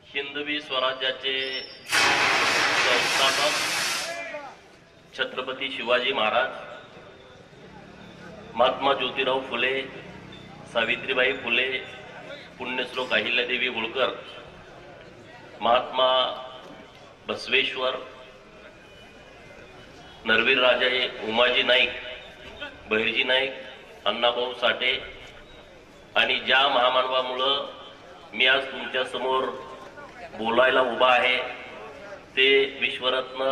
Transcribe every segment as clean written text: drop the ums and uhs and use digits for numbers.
हिंदवी स्वराज्याचे संस्थापक छत्रपती शिवाजी महाराज, महात्मा ज्योतिराव फुले, सावित्रीबाई फुले, पुण्यश्लोक अहिल्यादेवी होळकर, महात्मा बसवेश्वर, नरवीर राजे उमाजी नाईक, बहिर्जी नाईक, अण्णाभाऊ साठे आणि ज्या महामानवामुळे मी आज तुमच्या समोर बोलायला उभा आहे ते विश्वरत्न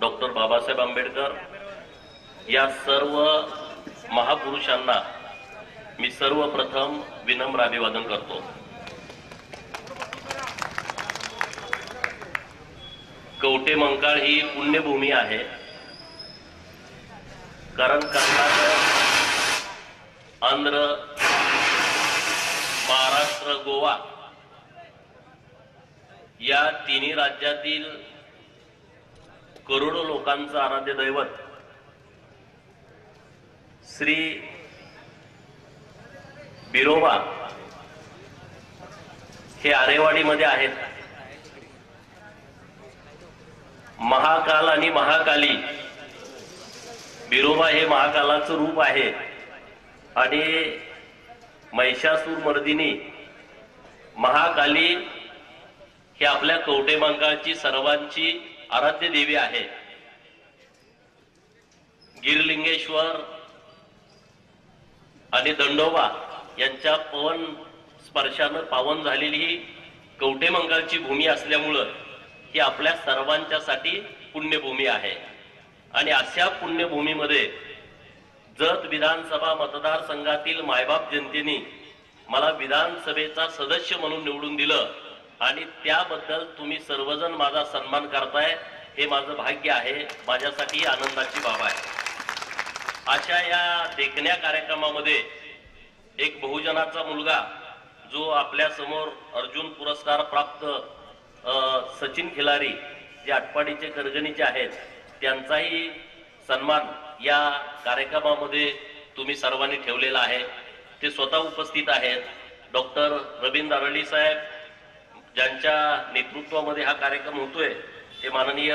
डॉक्टर बाबासाहेब आंबेडकर, या सर्व महापुरुषांना मी सर्वप्रथम विनम्र अभिवादन करतो। कवठेमंकाळ ही पुण्यभूमी आहे, कारण कर्नाटक, आंध्र, महाराष्ट्र, गोवा या तिन्ही राज्यातील करोडो लोकांचं आराध्य दैवत श्री बिरोबा हे आरेवाडीमध्ये आहेत। महाकाल आणि महाकाली, बिरोबा हे महाकालाचं रूप आहे आणि महिषासूर मर्दिनी महाकाली हे आपल्या कवठेमंकाळची सर्वांची आराध्य देवी आहे। गिरलिंगेश्वर आणि दंडोबा यांच्या पवन स्पर्शानं पावन झालेली ही कवठेमंकाळची भूमी असल्यामुळं ही आपल्या सर्वांच्यासाठी पुण्यभूमी आहे। आणि अशा पुण्यभूमीमध्ये जत विधानसभा मतदारसंघातील मायबाप जनतेने मला विधानसभेचा सदस्य म्हणून निवडून दिलं आणि त्याबद्दल तुम्ही सर्वजण माझा सन्मान करताय, हे माझं भाग्य आहे, माझ्यासाठी आनंदाची बाब आहे। अशा या देखण्या कार्यक्रमामध्ये एक बहुजनाचा मुलगा जो आपल्या समोर अर्जुन पुरस्कार प्राप्त सचिन खिलारी जे आटपाडीचे करगणीचे आहेत त्यांचाही सन्मान या कार्यक्रमामध्ये तुम्ही सर्वांनी ठेवलेला आहे। ते स्वतः उपस्थित आहेत। डॉक्टर रवींद्र अरळी साहेब ज्यांच्या नेतृत्वामध्ये हा कार्यक्रम होतोय ते माननीय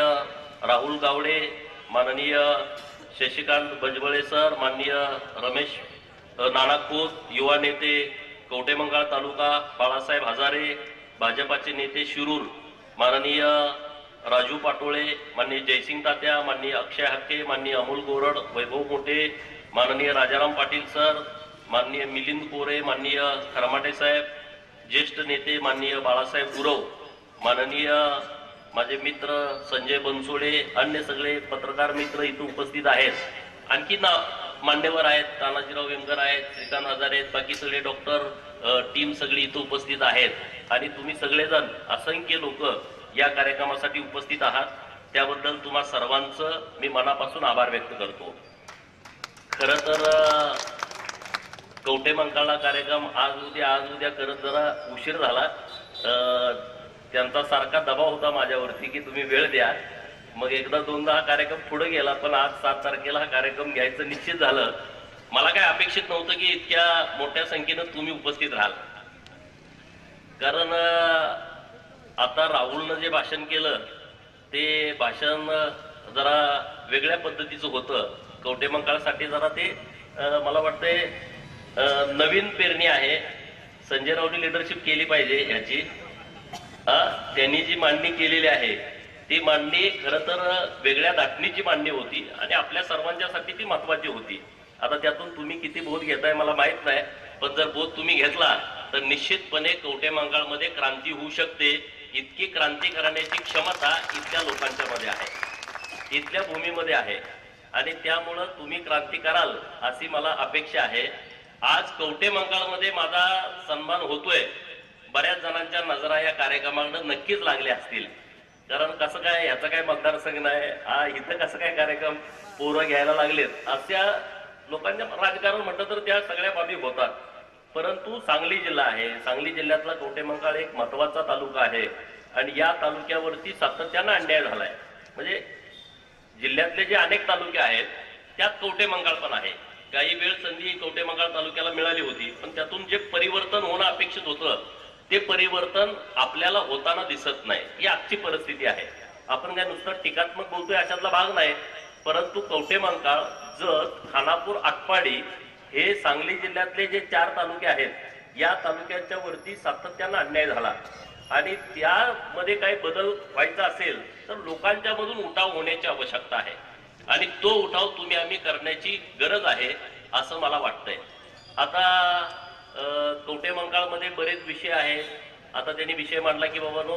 राहुल गावडे, माननीय शशिकांत भजबळे सर, माननीय रमेश नाना खोत, युवा नेते कवठेमंकाळ तालुका बाळासाहेब हजारे, भाजपाचे नेते शिरूर माननीय राजू पाटोळे, माननीय जयसिंग तात्या, माननीय अक्षय हक्के, माननीय अमोल गोरड, वैभव मोठे, माननीय राजाराम पाटील सर, माननीय मिलिंद कोरे, माननीय खरमाटे साहेब, ज्येष्ठ नेते माननीय बाळासाहेब गुरव, माननीय माझे मित्र संजय बनसोडे, अन्य सगळे पत्रकार मित्र इथे उपस्थित आहेत। आणखी मान्यवर आहेत, तानाजीराव वेमकर आहेत, श्रीकांत हजारे आहेत, बाकी सगळे डॉक्टर टीम सगळी इथे उपस्थित आहेत आणि तुम्ही सगळेजण असंख्य लोक या कार्यक्रमासाठी उपस्थित आहात, त्याबद्दल तुम्हा सर्वांचं मी मनापासून आभार व्यक्त करतो। खरं तर कवठेमंकाळला कार्यक्रम आज उद्या करत जरा उशीर झाला। त्यांचा सारखा दबाव होता माझ्यावरती की तुम्ही वेळ द्या, मग एकदा दोनदा हा कार्यक्रम पुढे गेला, पण आज 7 तारखेला हा कार्यक्रम घ्यायचं निश्चित झालं। मला काय अपेक्षित नव्हतं की इतक्या मोठ्या संख्येनं तुम्ही उपस्थित राहाल, कारण आता राहुलनं जे भाषण केलं ते भाषण जरा वेगळ्या पद्धतीचं होतं। कवठेमंकाळसाठी जरा ते मला वाटतंय नवीन पेरणी आहे। संजय राऊतनी लिडरशिप केली पाहिजे याची। त्यांनी जी मांडणी केलेली आहे ती मांडणी खरं तर वेगळ्या धाटणीची मांडणी होती आणि आपल्या सर्वांच्यासाठी ती महत्वाची होती। आता त्यातून तुम्ही किती बोध घेताय मला माहित नाही, पण जर बोध तुम्ही घेतला तर निश्चितपणे कवठेमंकाळमध्ये क्रांती होऊ शकते। इतकी क्रांती करण्याची क्षमता इथल्या लोकांच्या मध्ये आहे, इथल्या भूमीमध्ये आहे आणि त्यामुळं तुम्ही क्रांती कराल अशी मला अपेक्षा आहे। आज कवठेमंकाळमध्ये माझा सन्मान होतोय, बऱ्याच जणांच्या नजरा या कार्यक्रमाकडे नक्कीच लागल्या असतील, कारण कसं काय ह्याचा काय मतदारसंघ नाही, इथं कसं काय कार्यक्रम पोरं घ्यायला लागलेत अशा लोकांच्या राजकारण म्हटलं तर त्या सगळ्या बाबी होतात। परंतु सांगली जिल्हा आहे, सांगली जिल्ह्यातला कवठेमंकाळ एक महत्वाचा तालुका आहे आणि या तालुक्यावरती सातत्यानं अन्याय झालाय। म्हणजे जिल्ह्यातले जे अनेक तालुके आहेत त्यात कवठेमंकाळ पण आहे। काही वेळ संधी कवठेमंकाळ तालुक्याला मिळाली होती, पण त्यातून जे परिवर्तन होणं अपेक्षित होतं ते परिवर्तन आपल्याला होताना दिसत नाही. ही आजची परिस्थिती आहे. आपण काय नुसतं टीकात्मक बोलतोय अशातला भाग नाही, परंतु कवठेमहांकाळ, जत, खानापूर, आटपाडी हे सांगली जिल्ह्यातले जे 4 तालुके आहेत, या तालुक्यांच्या वरती सातत्यानं अन्याय झाला आणि त्यामध्ये काही बदल व्हायचा असेल तर लोकांच्या मधून उठाव होण्याची आवश्यकता आहे आणि तो उठाव तुम्ही आम्ही करण्याची गरज आहे असं मला वाटतंय. आता कवठेमहांकाळमध्ये बरेच विषय आहेत. आता त्यांनी विषय मांडला की बाबांनो,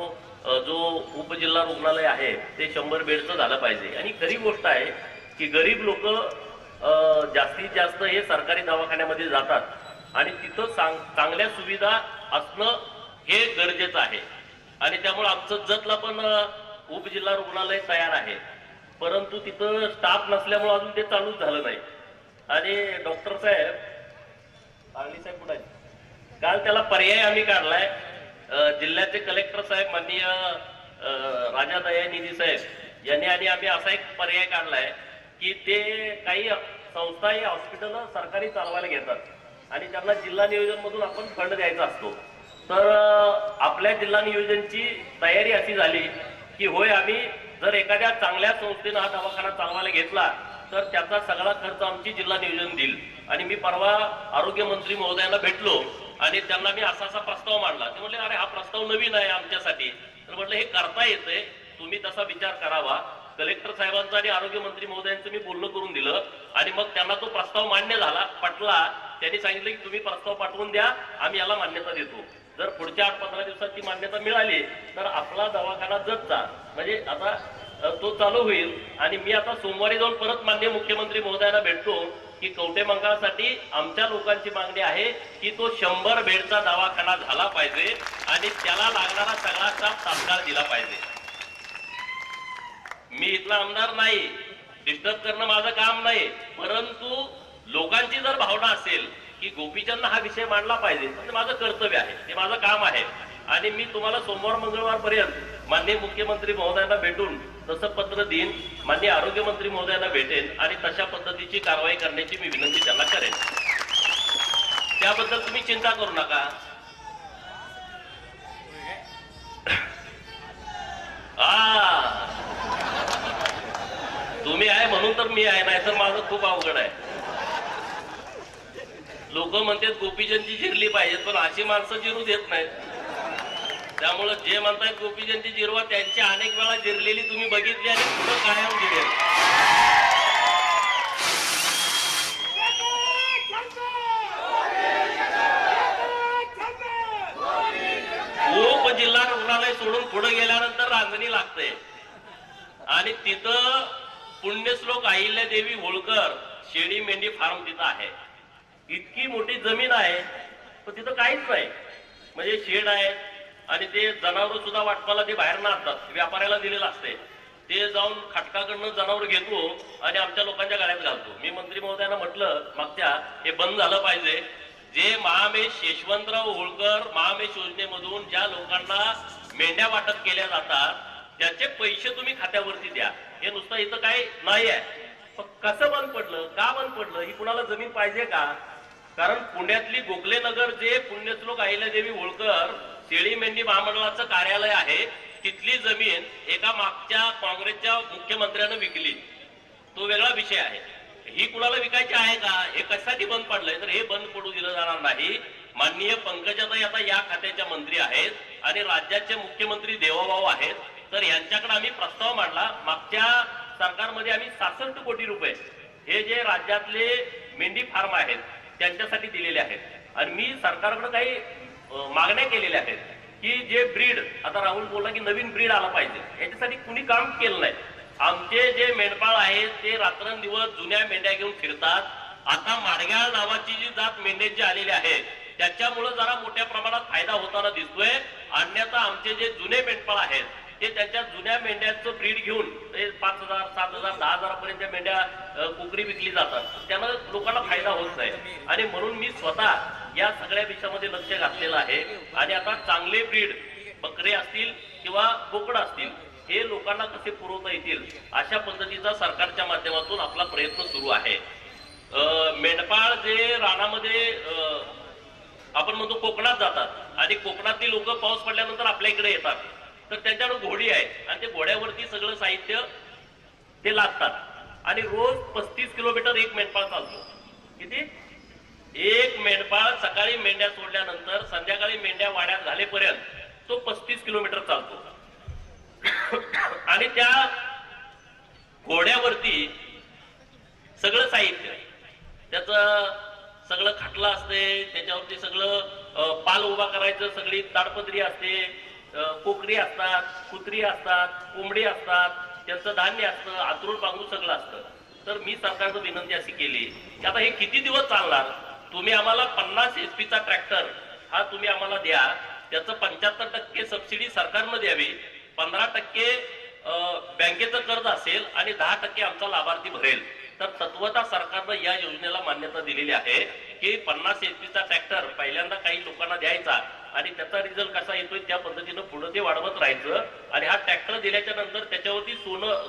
जो उपजिल्हा रुग्णालय आहे ते 100 बेडचं झालं पाहिजे आणि खरी गोष्ट आहे की गरीब लोक जास्तीत जास्त हे सरकारी दवाखान्यामध्ये जातात आणि तिथं चांगल्या सुविधा असणं हे गरजेचं आहे आणि त्यामुळे आमचं जतला पण उपजिल्हा रुग्णालय तयार आहे, परंतु तिथं स्टाफ नसल्यामुळे अजून ते चालूच झालं नाही. आणि डॉक्टर साहेब आर्ली साहेब कुठे आहेत, काल त्याला पर्याय आम्ही काढलाय. जिल्ह्याचे कलेक्टर साहेब माननीय राजा दयानिधी साहेब यांनी आणि आम्ही असा एक पर्याय काढलाय की ते काही संस्था हे हॉस्पिटल सरकारी चालवायला घेतात आणि त्यांना जिल्हा नियोजन मधून आपण फंड द्यायचा असतो. तर आपल्या जिल्हा नियोजनची तयारी अशी झाली की होय, आम्ही जर एखाद्या चांगल्या संस्थेनं हा दवाखाना चालवायला घेतला तर त्याचा सगळा खर्च आमची जिल्हा नियोजन देईल. आणि मी परवा आरोग्य मंत्री महोदयांना भेटलो आणि त्यांना मी असा प्रस्ताव मांडला. ते म्हटले, अरे हा प्रस्ताव नवीन आहे आमच्यासाठी. तर म्हटलं हे करता येतंय, तुम्ही तसा विचार करावा. कलेक्टर साहेबांचं आणि आरोग्य मंत्री महोदयांचं मी बोलणं करून दिलं आणि मग त्यांना तो प्रस्ताव मान्य झाला, पटला. त्यांनी सांगितलं की तुम्ही प्रस्ताव पाठवून द्या, आम्ही याला मान्यता देतो. जर पुढच्या 8-15 दिवसात ती मान्यता मिळाली तर आपला दवाखाना जतचा म्हणजे आता तो चालू होईल. आणि मी आता सोमवारी जाऊन परत माननीय मुख्यमंत्री महोदयांना भेटतो की कवठेमहांकाळसाठी आमच्या लोकांची मागणी आहे की तो 100 बेडचा दवाखाना झाला पाहिजे आणि त्याला लागणारा सगळा स्टाफ तात्काळ दिला पाहिजे. मी इथला आमदार नाही, डिस्टर्ब करणं माझं काम नाही, परंतु लोकांची जर भावना असेल की गोपीचंद हा विषय मांडला पाहिजे, म्हणजे माझं कर्तव्य आहे, ते माझं काम आहे. आणि मी तुम्हाला सोमवार मंगळवार पर्यंत माननीय मुख्यमंत्री महोदयांना भेटून तसं पत्र देईन, माननीय आरोग्य मंत्री महोदयांना भेटेन आणि तशा पद्धतीची कारवाई करण्याची मी विनंती त्यांना करेन. त्याबद्दल तुम्ही चिंता करू नका. तुम्ही आहे म्हणून तर मी आहे, नाही तर माझं खूप अवघड आहे. लोक म्हणतात गोपीचंदची जिरली पाहिजे, पण अशी माणसं जिरू देत नाहीत. त्यामुळे जे म्हणतायत गोपीचंदची जिरवा, त्यांची अनेक वेळा जिरलेली तुम्ही बघितली आणि पुढे कायम जिरेल. उपजिल्हा रुग्णालय सोडून पुढे गेल्यानंतर रांजणी लागते आणि तिथं पुण्यश्लोक अहिल्यादेवी होळकर शेळी मेंढी फार्म तिथं आहे. इतकी मोठी जमीन आहे पण तिथं काहीच नाही, म्हणजे शेड आहे आणि ते जनावर सुद्धा वाटपाला ते बाहेर न आणतात, व्यापाऱ्याला दिलेलं असते. ते जाऊन खटकाकडनं जनावर घेतो आणि आमच्या लोकांच्या गाड्यात घालतो. मी मंत्री महोदयांना म्हटलं मागच्या, हे बंद झालं पाहिजे. जे महामेश यशवंतराव होळकर महामेश योजनेमधून ज्या लोकांना मेंढ्या वाटप केल्या जातात त्याचे पैसे तुम्ही खात्यावरती द्या. हे नुसतं इथं काही नाही आहे. कसं बंद पडलं, का बंद पडलं, ही कुणाला जमीन पाहिजे का? कारण पुण्यातली गोखलेनगर जे पुण्यश्लोक अहिल्यादेवी होळकर शेळी मेंढी महामंडळाचं कार्यालय आहे, तिथली जमीन एका मागच्या काँग्रेसच्या मुख्यमंत्र्यानं विकली. तो वेगळा विषय आहे. ही कुणाला विकायची आहे का? हे कशासाठी बंद पडलंय? तर हे बंद पडू दिलं जाणार नाही. माननीय पंकजाताई आता या खात्याच्या मंत्री आहेत आणि राज्याचे मुख्यमंत्री देवाभाऊ आहेत. तर यांच्याकडे आम्ही प्रस्ताव मांडला. मागच्या सरकारमध्ये आम्ही 66 कोटी रुपये हे जे राज्यातले मेंढी फार्म आहेत त्यांच्यासाठी दिलेले आहेत. आणि मी सरकारकडे काही मागण्या केलेल्या आहेत की जे ब्रीड, आता राहुल बोलला की नवीन ब्रीड आला पाहिजे, याच्यासाठी कुणी काम केलं नाही. आमचे जे मेंढपाळ आहेत ते रात्रंदिवस जुन्या मेंढ्या घेऊन फिरतात. आता माडग्याळ नावाची जी जात मेंढ्यांची आलेली आहे त्याच्यामुळे जरा मोठ्या प्रमाणात फायदा होताना दिसतोय. अन्यथा आमचे जे जुने मेंढपाळ आहेत ते त्यांच्या जुन्या मेंढ्यांचं ब्रीड घेऊन 5,000, 7,000, 10,000 पर्यंत मेंढ्या कुकरी विकली जातात. त्यानं लोकांना फायदा होत नाही आणि म्हणून मी स्वतः या सगळ्या विषयामध्ये लक्ष घातलेलं आहे. आणि आता चांगले ब्रीड बकरे असतील किंवा बोकड असतील हे लोकांना कसे पुरवता येतील अशा पद्धतीचा सरकारच्या माध्यमातून आपला प्रयत्न सुरू आहे. मेंढपाळ जे रानामध्ये आपण म्हणतो कोकणात जातात आणि कोकणातली लोक पाऊस पडल्यानंतर आपल्या इकडे येतात, तर त्यांच्याकडे घोडी आहे आणि ते घोड्यावरती सगळं साहित्य ते लादतात आणि रोज 35 किलोमीटर एक मेंढपाळ चालतो. किती? एक मेंढपाळ सकाळी मेंढ्या सोडल्यानंतर संध्याकाळी मेंढ्या वाड्यात घालेपर्यंत तो 35 किलोमीटर चालतो. आणि त्या घोड्यावरती सगळं साहित्य, त्याचं सगळं खाटला असते, त्याच्यावरती सगळं पाल उभा करायचं, सगळी ताडपदरी असते, कोकरी असतात, कुत्री असतात, कोंबडी असतात, त्यांचं धान्य असतं, आतरून बांगू सगळं असतं. तर मी सरकारनं विनंती अशी केली की आता हे किती दिवस चालणार? तुम्ही आम्हाला 50 HP चा ट्रॅक्टर हा तुम्ही आम्हाला द्या, त्याचं 75% सबसिडी सरकारनं द्यावी, 15% बँकेचं कर्ज असेल आणि 10% आमचा लाभार्थी भरेल. तर तत्वतः सरकारनं या योजनेला मान्यता दिलेली आहे की 50 HP चा ट्रॅक्टर पहिल्यांदा काही लोकांना द्यायचा आणि त्याचा रिझल्ट कसा येतोय त्या पद्धतीनं पुढे ते वाढवत राहायचं. आणि हा ट्रॅक्टर दिल्याच्या नंतर त्याच्यावरती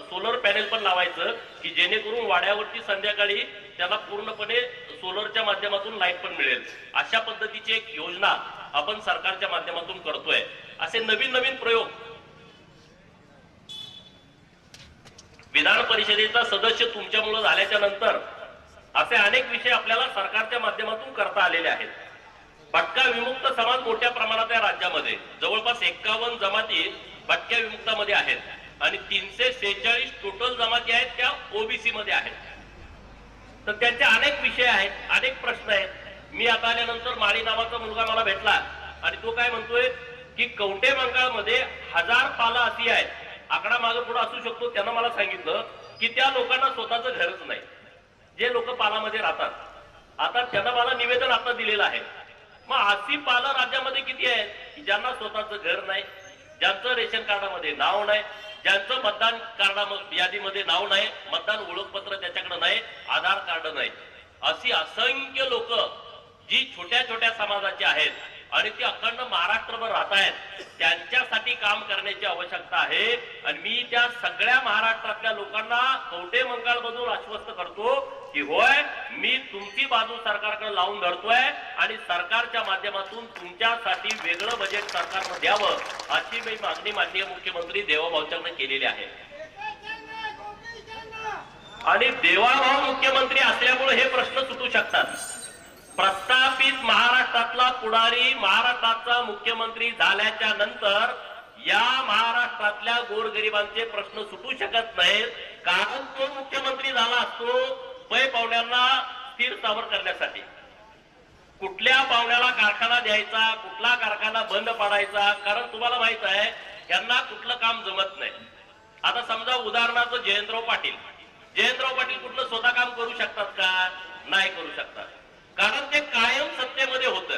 सोलर पॅनेल पण लावायचं की जेणेकरून वाड्यावरती संध्याकाळी त्याला पूर्णपणे सोलरच्या माध्यमातून लाईट पण मिळेल. अशा पद्धतीची एक योजना आपण सरकारच्या माध्यमातून करतोय. असे नवीन नवीन प्रयोग विधान परिषदेचा सदस्य तुमच्यामुळे झाल्याच्या नंतर असे अनेक विषय आपल्याला सरकारच्या माध्यमातून करता आलेले आहेत. भटका विमुक्त समाज मोठ्या प्रमाणात या राज्यामध्ये जवळपास 51 जमाती भटक्या विमुक्तामध्ये आहेत आणि 346 टोटल जमाती आहेत त्या ओबीसी मध्ये आहेत. तर त्यांचे अनेक विषय आहेत, अनेक प्रश्न आहेत. मी आता आल्यानंतर माळी नावाचा मुलगा मला भेटला आणि तो काय म्हणतोय की कवठे मंकाळमध्ये 1000 पाला अशी आहेत, आकडा मागे पुढे असू शकतो. त्यांना मला सांगितलं की त्या लोकांना स्वतःचं घरच नाही, जे लोक पालामध्ये राहतात. आता त्यांना मला निवेदन आता दिलेलं आहे. मग अशी पालं राज्यामध्ये किती आहेत की ज्यांना स्वतःचं घर नाही, ज्यांचं रेशन कार्डामध्ये नाव नाही, ज्यांचं मतदान कार्ड यादीमध्ये नाव नाही, मतदान ओळखपत्र त्याच्याकडे नाही, आधार कार्ड नाही. अशी असंख्य लोक जी छोट्या छोट्या समाजाची आहेत आणि ती अखंड महाराष्ट्रभर राहत आहेत, त्यांच्यासाठी काम करण्याची आवश्यकता आहे. आणि मी त्या सगळ्या महाराष्ट्रातल्या लोकांना कवठे मंकाळ मधून आश्वस्त करतो की होय, मी तुमची बाजू सरकारकडे लावून धरतोय आणि सरकारच्या माध्यमातून तुमच्यासाठी वेगळं बजेट सरकारनं द्यावं अशी मी मागणी माननीय मुख्यमंत्री देवाभाऊंच्याकडे केलेली आहे. आणि देवाभाऊ मुख्यमंत्री असल्यामुळे हे प्रश्न सुटू शकतात. प्रस्थापित महाराष्ट्रातला पुढारी महाराष्ट्राचा मुख्यमंत्री झाल्याच्या नंतर या महाराष्ट्रातल्या गोरगरिबांचे प्रश्न सुटू शकत नाहीत. कारण तो मुख्यमंत्री झाला असतो पै पाहुण्यांना स्थिर स्थावर करण्यासाठी. कुठल्या पाहुण्याला कारखाना द्यायचा, कुठला कारखाना बंद पाडायचा, कारण तुम्हाला माहित आहे यांना कुठलं काम जमत नाही. आता समजा उदाहरणार्थ जयंतराव पाटील कुठलं स्वतः काम करू शकतात का? नाही करू शकतात, कारण ते कायम सत्तेमध्ये होतं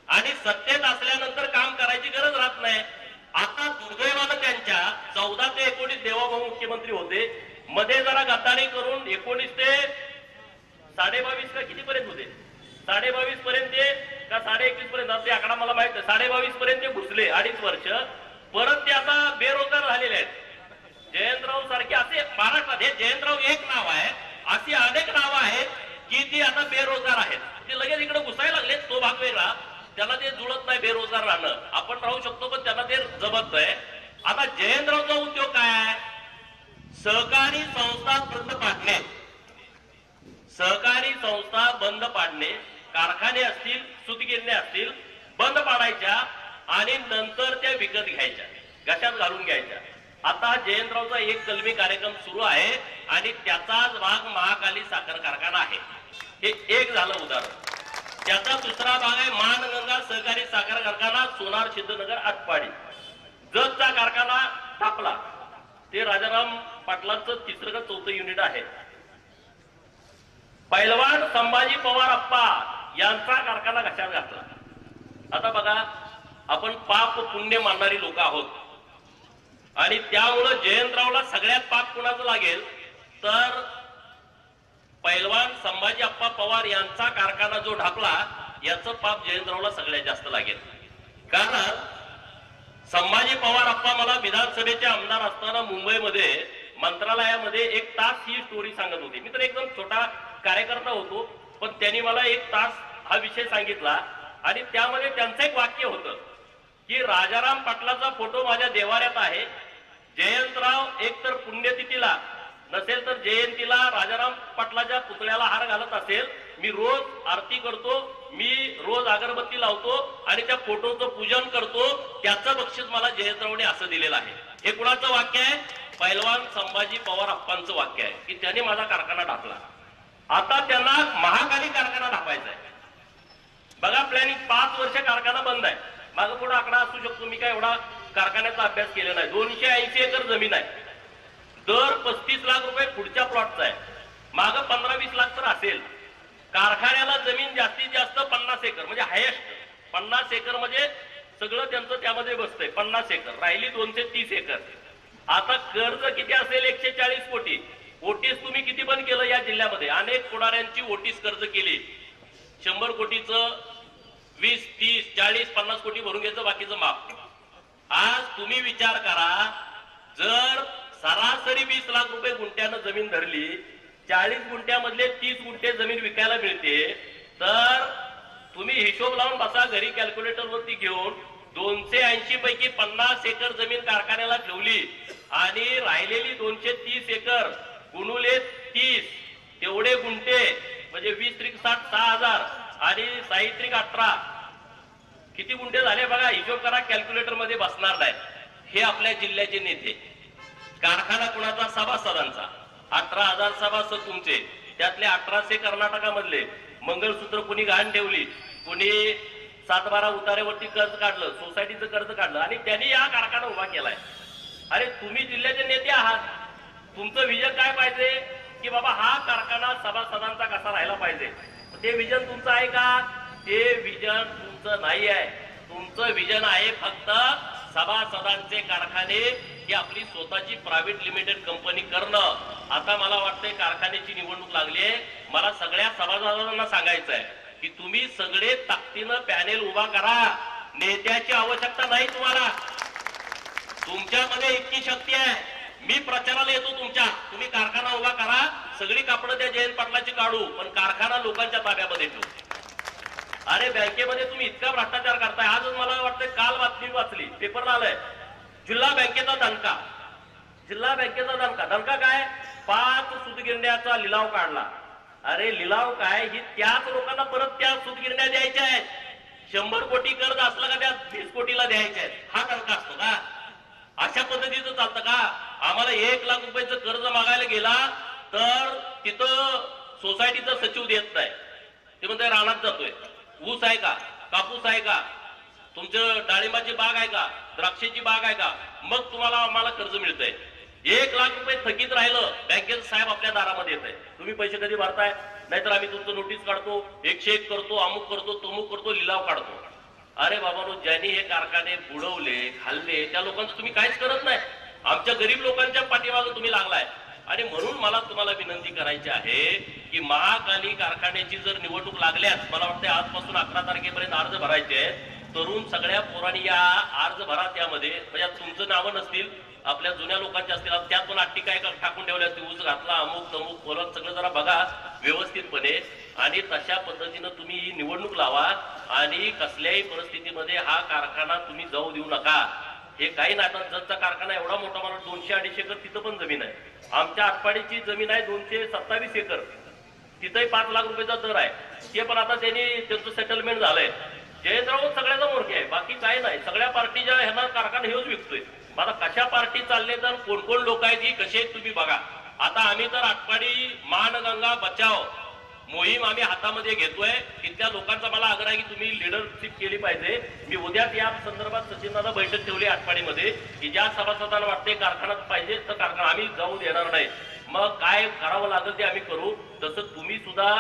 आणि सत्तेत असल्यानंतर काम करायची गरज राहत नाही. आता दुर्दैवानं त्यांच्या 14 ते 19 देवाभाऊ मुख्यमंत्री होते, मध्ये जरा गद्दारी करून 19 ते 22.5 का किती पर्यंत होते, 22.5 पर्यंत का 21.5 पर्यंत, ते आकडा मला माहित आहे, 22.5 पर्यंत ते घुसले 2.5 वर्ष. परत ते आता बेरोजगार झालेले आहेत. जयंतराव सारखे असे महाराष्ट्रात, हे जयंतराव एक नाव आहे, अशी अनेक नावं आहेत की ती आता बेरोजगार आहेत. ते लगेच इकडे घुसायला लागले. तो भाग वेगळा, त्यांना ते जुळत नाही बेरोजगार राहणं. आपण राहू शकतो पण त्यांना ते जमत नाही. आता जयंतरावचा उद्योग काय आहे? सहकारी संस्था बंद पाडणे, सहकारी संस्था बंद पाडणे, कारखाने असतील, सूतगिरण्या असतील बंद पाडायच्या आणि नंतर त्या विकत घ्यायच्या, घशात घालून घ्यायच्या. आता जयंतरावचा एक कलमी कार्यक्रम सुरू आहे आणि त्याचाच भाग महाकाली साखर कारखाना आहे. हे एक झालं उदाहरण. त्याचा दुसरा भाग आहे मानगंगा सहकारी साखर कारखाना, सोनार सिद्धनगर आटपाडी. जतचा कारखाना थापला, ते राजाराम पाटलांचं 3रं का 4थं युनिट आहे. पैलवान संभाजी पवार अप्पा यांचा कारखाना घशात घातला. आता बघा, आपण पाप पुण्य मानणारी लोक आहोत आणि त्यामुळं जयंतरावला सगळ्यात पाप कुणाचं लागेल तर पैलवान संभाजी अप्पा पवार यांचा कारखाना जो ढापला याचं पाप जयंतरावला सगळ्यात जास्त लागेल. कारण संभाजी पवार अप्पा मला विधानसभेचे आमदार असताना मुंबईमध्ये मंत्रालयामध्ये 1 तास ही स्टोरी सांगत होती. मी तर एकदम छोटा कार्यकर्ता होतो, पण त्यांनी मला 1 तास हा विषय सांगितला आणि त्यामध्ये त्यांचं एक वाक्य होतं की राजाराम पाटलाचा फोटो माझ्या देवाऱ्यात आहे, जयंतराव एक तर पुण्यतिथीला नसेल तर जयंतीला राजाराम पाटलाच्या पुतळ्याला हार घालत असेल, मी रोज आरती करतो, मी रोज अगरबत्ती लावतो आणि त्या फोटोचं पूजन करतो, त्याचं बक्षीस मला जयंतरावने असं दिलेलं आहे. हे कुणाचं वाक्य आहे? पैलवान संभाजी पवार अप्पांचं वाक्य आहे की त्याने माझा कारखाना ढाकला. आता त्यांना महाकाली कारखाना ढापायचा आहे. बघा प्लॅनिंग, 5 वर्ष कारखाना बंद आहे. मागं पुढे आकडा असू शकतो, मी काय एवढा कारखान्याचा अभ्यास केला नाही. 280 एकर जमीन आहे, दर 35 लाख रुपये पुढच्या प्लॉटचा आहे, मागं 15-20 लाख तर असेल. कारखान्याला जमीन जास्तीत जास्त 50 एकर म्हणजे हायेस्ट 50 एकर म्हणजे सगळं त्यांचं त्यामध्ये बसतंय. 50 एकर राहिली 230 एकर. आता कर्ज किती असेल? 140 कोटी. ओटीस तुम्ही किती पण केलं या जिल्ह्यामध्ये? अनेक पुढाऱ्यांची ओटीस कर्ज केली. 100 कोटीचं 20, 30, 40, 50 कोटी भरून घ्यायचं, बाकीचं माफ. आज तुम्ही विचार करा, जर सरासरी 20 लाख रुपये गुंठ्यानं जमीन धरली, 40 गुंठ्यामधले 30 गुंठे जमीन विकायला मिळते, तर तुम्ही हिशोब लावून बसा घरी कॅल्क्युलेटर वरती घेऊन. 280 पैकी 50 एकर जमीन कारखान्याला ठेवली आणि राहिलेली 230 एकर गुणुले 30, तेवढे गुंठे म्हणजे 20 त्रिक 60, 6,000 आणि 6 त्रिक 18, किती गुंठे झाले बघा, हिशोब करा, कॅल्क्युलेटर मध्ये बसणार नाही. हे आपल्या जिल्ह्याचे नेते. कारखाना कुणाचा? सभासदांचा. 18,000 सभासद तुमचे, त्यातले 1800 कर्नाटकामधले. मंगळसूत्र कुणी घाण ठेवली, कुणी 7-12 उतारेवरती कर्ज काढलं, सोसायटीचं कर्ज काढलं आणि त्यांनी हा कारखाना उभा केलाय. अरे तुम्ही जिल्ह्याचे नेते आहात, तुमचं विजन काय पाहिजे की बाबा हा कारखाना सभासदांचा कसा राहायला पाहिजे. ते विजन तुमचं आहे का? ते विजन तुमचं नाही आहे. तुमचं विजन आहे फक्त सभासदांचे कारखाने ही आपली स्वतःची प्रायव्हेट लिमिटेड कंपनी करणं. आता मला वाटतंय कारखान्याची निवडणूक लागली आहे, मला सगळ्या सभासदांना सांगायचं आहे की तुम्ही सगळे ताकदीनं पॅनेल उभा करा. नेत्याची आवश्यकता नाही तुम्हाला, तुमच्यामध्ये इतकी शक्ती आहे. मी प्रचाराला येतो तुमच्या, तुम्ही कारखाना उभा करा, सगळी कापडं त्या जयंत पाटलाची काढू, पण कारखाना लोकांच्या ताब्यामध्ये ठेवू. अरे बँकेमध्ये तुम्ही इतका भ्रष्टाचार करताय. आजच मला वाटतं काल बातमी वाचली, पेपरला आलंय, जिल्हा बँकेचा दणका. जिल्हा बँकेचा दणका काय? 5 सूतगिरण्यांचा लिलाव काढला. अरे लिलाव काय? ही त्याच लोकांना परत त्या सूतगिरण्या द्यायच्या आहेत. 100 कोटी कर्ज असलं का त्या 20 कोटीला द्यायचे आहेत. हा दणका असतो का? अशा पद्धतीचं चालतं का? आम्हाला 1 लाख रुपयाचं कर्ज मागायला गेला तर तिथं सोसायटीचा सचिव देत नाही. ते म्हणते रानात जातोय. ऊस आहे का? कापूस आहे का? तुमचं डाळिंबाची बाग आहे का? द्राक्षाची बाग आहे का? मग तुम्हाला आम्हाला कर्ज मिळतंय. 1 लाख रुपये थकीत राहिलं, बँकेचं साहेब आपल्या दारामध्ये येत आहे, तुम्ही पैसे कधी भरताय? नाहीतर आम्ही तुमचं नोटीस काढतो, 101 करतो, अमुक करतो, तमुक करतो, लिलाव काढतो. अरे बाबांनो, ज्यांनी हे कारखाने बुडवले, खाल्ले, त्या लोकांचं तुम्ही काहीच करत नाही. आमच्या गरीब लोकांच्या पाठीमागे तुम्ही लागलाय. आणि म्हणून मला तुम्हाला विनंती करायची आहे की महाकाली कारखान्याची जर निवडणूक लागल्यास, मला वाटतं आजपासून 11 तारखेपर्यंत अर्ज भरायचे आहे. तरुण सगळ्या पोरांनी या अर्ज भरा. त्यामध्ये म्हणजे तुमचं नावं नसतील, आपल्या जुन्या लोकांचे असतील, त्यात पण अट्टी काय टाकून ठेवल्या, ऊस घातला, अमुक तमुक बोलत सगळं जरा बघा व्यवस्थितपणे. आणि तशा पद्धतीनं तुम्ही ही निवडणूक लावा आणि कसल्याही परिस्थितीमध्ये हा कारखाना तुम्ही जाऊ देऊ नका. हे काही नाटक, जतचा कारखाना एवढा मोठा, मला 200-250 एकर तिथं पण जमीन आहे. आमच्या आटपाडीची जमीन आहे 227 एकर, तिथंही 5 लाख रुपयाचा दर आहे. ते पण आता त्यांनी त्यांचं सेटलमेंट झालंय. जयंतराव सगळ्याचा मोरके आहे, बाकी काय नाही. सगळ्या पार्टीच्या ह्यांना कारखाना हेच विकतोय. आता कशा पार्टी चालले तर कोण कोण लोक आहेत ही कशी आहेत तुम्ही बघा. आता आम्ही तर आटपाडी मानगंगा बचाव मोहीम आम्ही हातामध्ये घेतोय. तिथल्या लोकांचा मला आग्रह आहे की तुम्ही लिडरशिप केली पाहिजे. मी उद्याच या संदर्भात सचिनदादा बैठक ठेवली आटपाडीमध्ये की ज्या सभासदांना वाटते कारखान्यात पाहिजे तर कारखाना आम्ही जाऊ देणार नाही. मग काय करावं लागेल ते आम्ही करू. तसं तुम्ही सुद्धा,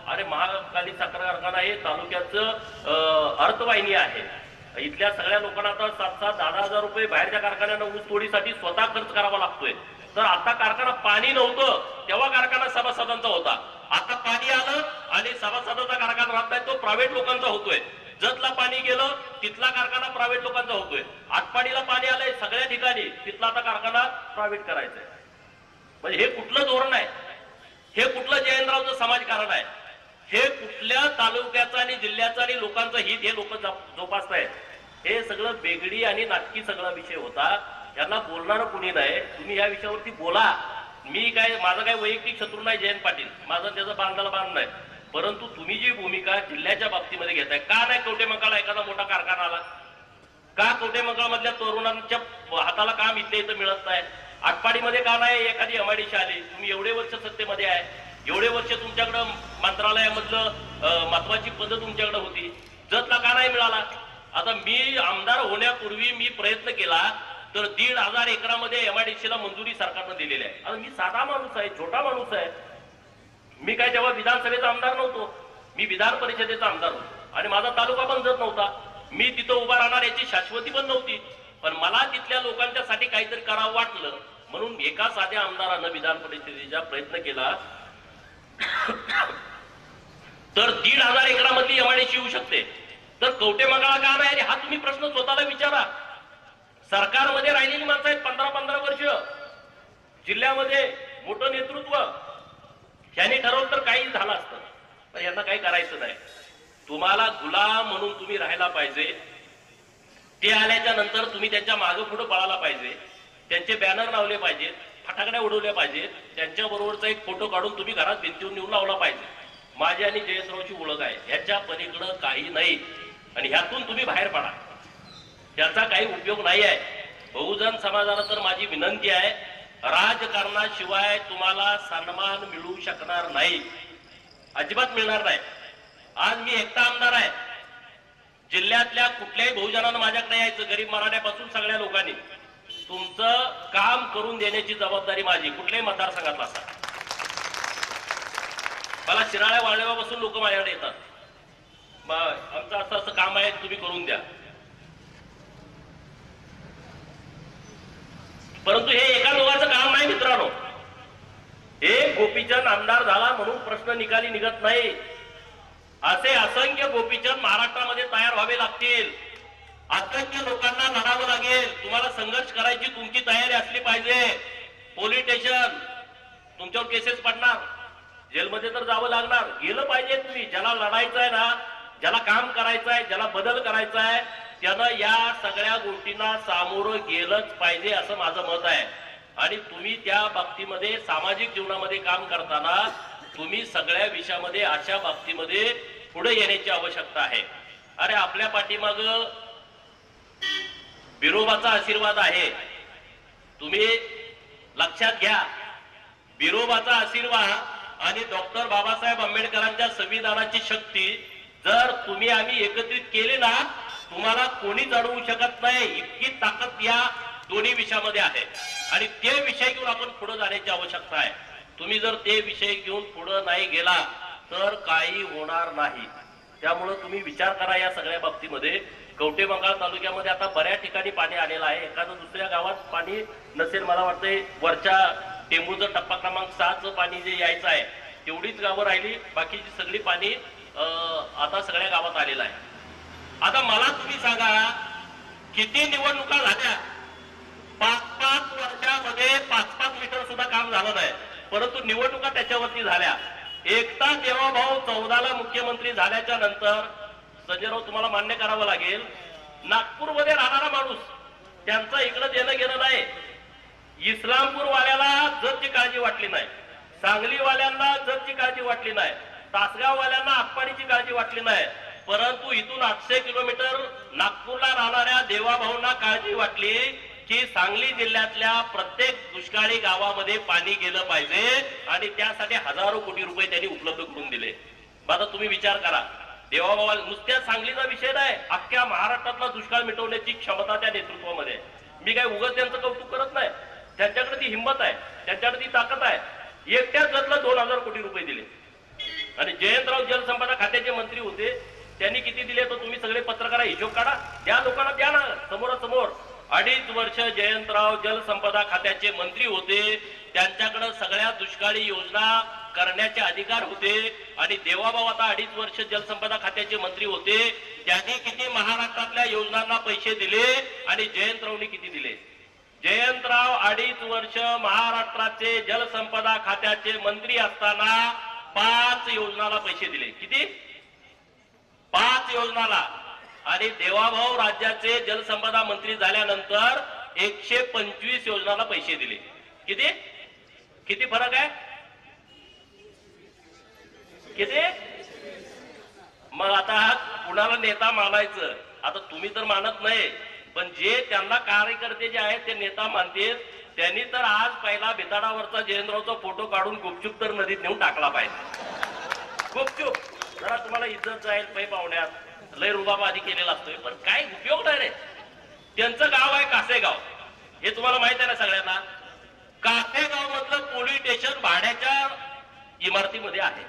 अरे महाकाली साखर कारखाना हे तालुक्याचं अर्थवाहिनी आहे. इथल्या सगळ्या लोकांना आता 7-7, 10-10 रुपये बाहेरच्या कारखान्यांना ऊस तोडीसाठी स्वतः खर्च करावा लागतोय. तर आता कारखाना पाणी नव्हतं तेव्हा कारखाना सभासदांचा होता. आता पाणी आलं आणि सभासदांचा कारखाना राहत नाही, तो प्रायव्हेट लोकांचा होतोय. जतला पाणी गेलं तिथला कारखाना प्रायव्हेट लोकांचा होतोय. आटपाडीला पाणी आलंय सगळ्या ठिकाणी, तिथला आता कारखाना प्रायव्हेट करायचा आहे. म्हणजे हे कुठलं धोरण आहे? हे कुठलं जयंतरावचं समाजकारण आहे? हे कुठल्या तालुक्याचं आणि जिल्ह्याचं आणि लोकांचं हित हे लोक जोपासतायत. हे सगळं बेगडी आणि नाटकी सगळा विषय होता. यांना बोलणारं कुणी नाही. तुम्ही या विषयावरती बोला. मी काय, माझा काय वैयक्तिक शत्रू नाही जयंत पाटील, माझं त्याचं बांधायला बांध नाही. परंतु तुम्ही जी भूमिका जिल्ह्याच्या बाबतीमध्ये घेताय, का नाही कवठेमंकाळला एखादा मोठा कारखाना आला? का कवठेमंकाळ मधल्या तरुणांच्या हाताला काम इथल्या इथं मिळत नाही? आटपाडीमध्ये का नाही एखादी एमआयडीसी आली? तुम्ही एवढे वर्ष सत्तेमध्ये आहे, एवढे वर्ष तुमच्याकडं मंत्रालयामधलं महत्वाची पद तुमच्याकडे होती, जतला का नाही मिळाला? आता मी आमदार होण्यापूर्वी मी प्रयत्न केला तर 1,500 एकरामध्ये एमआयडीसीला मंजुरी सरकारनं दिलेली आहे. आता मी साधा माणूस आहे, छोटा माणूस आहे. मी काय तेव्हा विधानसभेचा आमदार नव्हतो, मी विधान परिषदेचा आमदार होतो आणि माझा तालुका पण जत नव्हता. मी तिथं उभा राहणार याची शाश्वती पण नव्हती. पण मला तिथल्या लोकांच्यासाठी काहीतरी करावं वाटलं म्हणून एका साध्या आमदारानं विधान परिषदेचा प्रयत्न केला. तर 1,500 एकरामधली एमआयडीसी येऊ शकते, तर कवठेमंकाळला का नाही? हा तुम्ही प्रश्न स्वतःला विचारा. सरकारमध्ये राहिलेली माणसं आहेत 15-15 वर्ष, जिल्ह्यामध्ये मोठं नेतृत्व. यांनी ठरवलं तर काही झालं असतं, पण यांना काही करायचं नाही. तुम्हाला गुलाम म्हणून तुम्ही राहायला पाहिजे. ते आल्याच्या नंतर तुम्ही त्यांच्या मागे पुढे पळायला पाहिजे, त्यांचे बॅनर लावले पाहिजेत, फटाकड्या उडवल्या पाहिजेत, त्यांच्या बरोबरचा एक फोटो काढून तुम्ही घरात भिंतीवर नेऊन लावला पाहिजे. माझी आणि जयंतरावची ओळख आहे, ह्याच्या पलीकडं काही नाही. आणि ह्यातून तुम्ही बाहेर पडा, त्याचा काही उपयोग नाही आहे. बहुजन समाजाला तर माझी विनंती आहे, राजकारणाशिवाय तुम्हाला सन्मान मिळू शकणार नाही, अजिबात मिळणार नाही. आज मी एकटा आमदार आहे. जिल्ह्यातल्या कुठल्याही बहुजनानं माझ्याकडे यायचं, गरीब मराठ्यापासून सगळ्या लोकांनी. तुमचं काम करून देण्याची जबाबदारी माझी, कुठल्याही मतदारसंघातला असा. मला शिराळ्या वाळव्यापासून लोक माझ्याकडे येतात, आमचं असं असं काम आहे, तुम्ही करून द्या. परंतु हे एका दोघांचं काम नाही मित्रांनो. हे गोपीचंद आमदार झाला म्हणून प्रश्न निकाली निघत नाही. असे असंख्य गोपीचंद महाराष्ट्रामध्ये तयार व्हावे लागतील. असंख्य लोकांना लढावं लागेल. तुम्हाला संघर्ष करायची तुमची तयारी असली पाहिजे. पोलीस स्टेशन तुमच्यावर केसेस पडणार, जेलमध्ये तर जावं लागणार, गेलं पाहिजे. तुम्ही ज्याला लढायचं आहे ना, ज्याला काम करायचं आहे, ज्याला बदल करायचा आहे, त्यानं या सगळ्या गोष्टींना सामोरं गेलंच पाहिजे असं माझं मत आहे. आणि तुम्ही त्या बाबतीमध्ये सामाजिक जीवनामध्ये काम करताना तुम्ही सगळ्या विषयामध्ये अशा बाबतीमध्ये पुढे येण्याची आवश्यकता आहे. अरे आपल्या पाठीमाग बिरोबाचा आशीर्वाद आहे, तुम्ही लक्षात घ्या. बिरोबाचा आशीर्वाद आणि डॉक्टर बाबासाहेब आंबेडकरांच्या संविधानाची शक्ती जर तुम्ही आम्ही एकत्रित केले ना, तुम्हाला कोणीच अडवू शकत नाही. इतकी ताकद या दोन्ही विषयामध्ये आहे आणि ते विषय घेऊन आपण पुढे जाण्याची आवश्यकता आहे. तुम्ही जर ते विषय घेऊन पुढे नाही गेला तर काही होणार नाही. त्यामुळे तुम्ही विचार करा या सगळ्या बाबतीमध्ये. कवठेमंकाळ तालुक्यामध्ये आता बऱ्याच ठिकाणी पाणी आलेलं आहे. एखादं दुसऱ्या गावात पाणी नसेल, मला वाटतंय वरच्या टेंबूचं टप्पा क्रमांक 6चं पाणी जे यायचं आहे तेवढीच गावं राहिली, बाकीची सगळी पाणी आता सगळ्या गावात आलेलं आहे. आता मला तुम्ही सांगा, किती निवडणुका झाल्या? 5-5 वर्षामध्ये 5-5 मीटर सुद्धा काम झालं नाही, परंतु निवडणुका त्याच्यावरती झाल्या. एकटा देवाभाऊ 14ला मुख्यमंत्री झाल्याच्या नंतर, संजयराव तुम्हाला मान्य करावं लागेल, नागपूरमध्ये राहणारा माणूस, त्यांचं इकडं देणं घेणं नाही. इस्लामपूर वाल्याला जतची काळजी वाटली नाही, सांगलीवाल्यांना जतची काळजी वाटली नाही, तासगाववाल्यांना आटपाडीची काळजी वाटली नाही, परंतु इथून 800 किलोमीटर नागपूरला राहणाऱ्या देवाभाऊंना काळजी वाटली की सांगली जिल्ह्यातल्या प्रत्येक दुष्काळी गावामध्ये पाणी गेलं पाहिजे आणि त्यासाठी हजारो कोटी रुपये त्यांनी उपलब्ध करून दिले. आता तुम्ही विचार करा, देवाभाऊ नुसत्या सांगलीचा विषय नाही, अख्ख्या महाराष्ट्रातला दुष्काळ मिटवण्याची क्षमता त्या नेतृत्वामध्ये. मी काय उगाच त्यांचं कौतुक करत नाही, त्यांच्याकडे ती हिंमत आहे, त्यांच्याकडे ती ताकद आहे. एकट्याच जतला 2,000 कोटी रुपये दिले. आणि जयंतराव जलसंपदा खात्याचे मंत्री होते, त्यांनी किती दिले तर तुम्ही सगळे पत्रकार हिशोब काढा, त्या लोकांना द्या ना समोरासमोर. 2.5 वर्ष जयंतराव जलसंपदा खात्याचे मंत्री होते, त्यांच्याकडे सगळ्या दुष्काळी योजना करण्याचे अधिकार होते. आणि देवाभाऊ आता 2.5 वर्ष जलसंपदा खात्याचे मंत्री होते, त्यांनी किती महाराष्ट्रातल्या योजनांना पैसे दिले आणि जयंतरावनी किती दिले? जयंतराव 2.5 वर्ष महाराष्ट्राचे जलसंपदा खात्याचे मंत्री असताना 5 योजनाला पैसे दिले. किती? 5 योजनाला. आणि देवाभाऊ राज्याचे जलसंपदा मंत्री झाल्यानंतर 125 योजनाला पैसे दिले. किती किती फरक आहे? किती? मग आता कुणाला नेता मानायचं? आता तुम्ही तर मानत नाही, पण जे त्यांना कार्यकर्ते जे आहेत ते नेता मानतील, त्यांनी तर आज पहिला बेताडावरचा जयेंद्ररावचा फोटो काढून गुपचूप तर नदीत नेऊन टाकला पाहिजे. गुपचूप. जरा तुम्हाला इज्जत जाईल पै पाहुण्यात, लय रुबाब आधी केलेला असतोय, पण काय उपयोग नाही रे. त्यांचं गाव आहे कासेगाव, हे तुम्हाला माहित आहे ना सगळ्यांना. कासेगाव मधलं पोलीस स्टेशन भाड्याच्या इमारतीमध्ये आहे.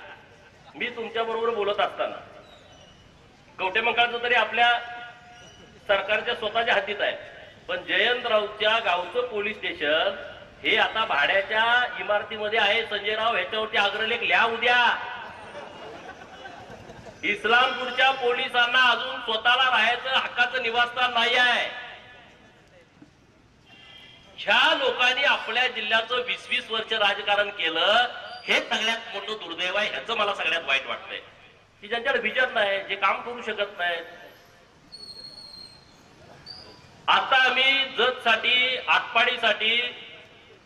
मी तुमच्या बरोबर बोलत असताना कवटेमंकाळचं तरी आपल्या सरकारच्या स्वतःच्या हद्दीत आहे, पण जयंतरावच्या गावचं पोलीस स्टेशन हे आता भाड्याच्या इमारतीमध्ये आहे. संजयराव ह्याच्यावरती अग्रलेख लिहा उद्या. इस्लामपूरच्या पोलिसांना अजून स्वतःला राहायचं हक्काचं निवासस्थान नाही आहे. ह्या लोकांनी आपल्या जिल्ह्याचं 20-20 वर्ष राजकारण केलं, हे सगळ्यात मोठं दुर्दैव आहे. ह्याचं मला सगळ्यात वाईट वाटतंय की ज्यांच्याकडे विजन नाही, जे काम करू शकत नाहीत. आता आम्ही जतसाठी, आटपाडीसाठी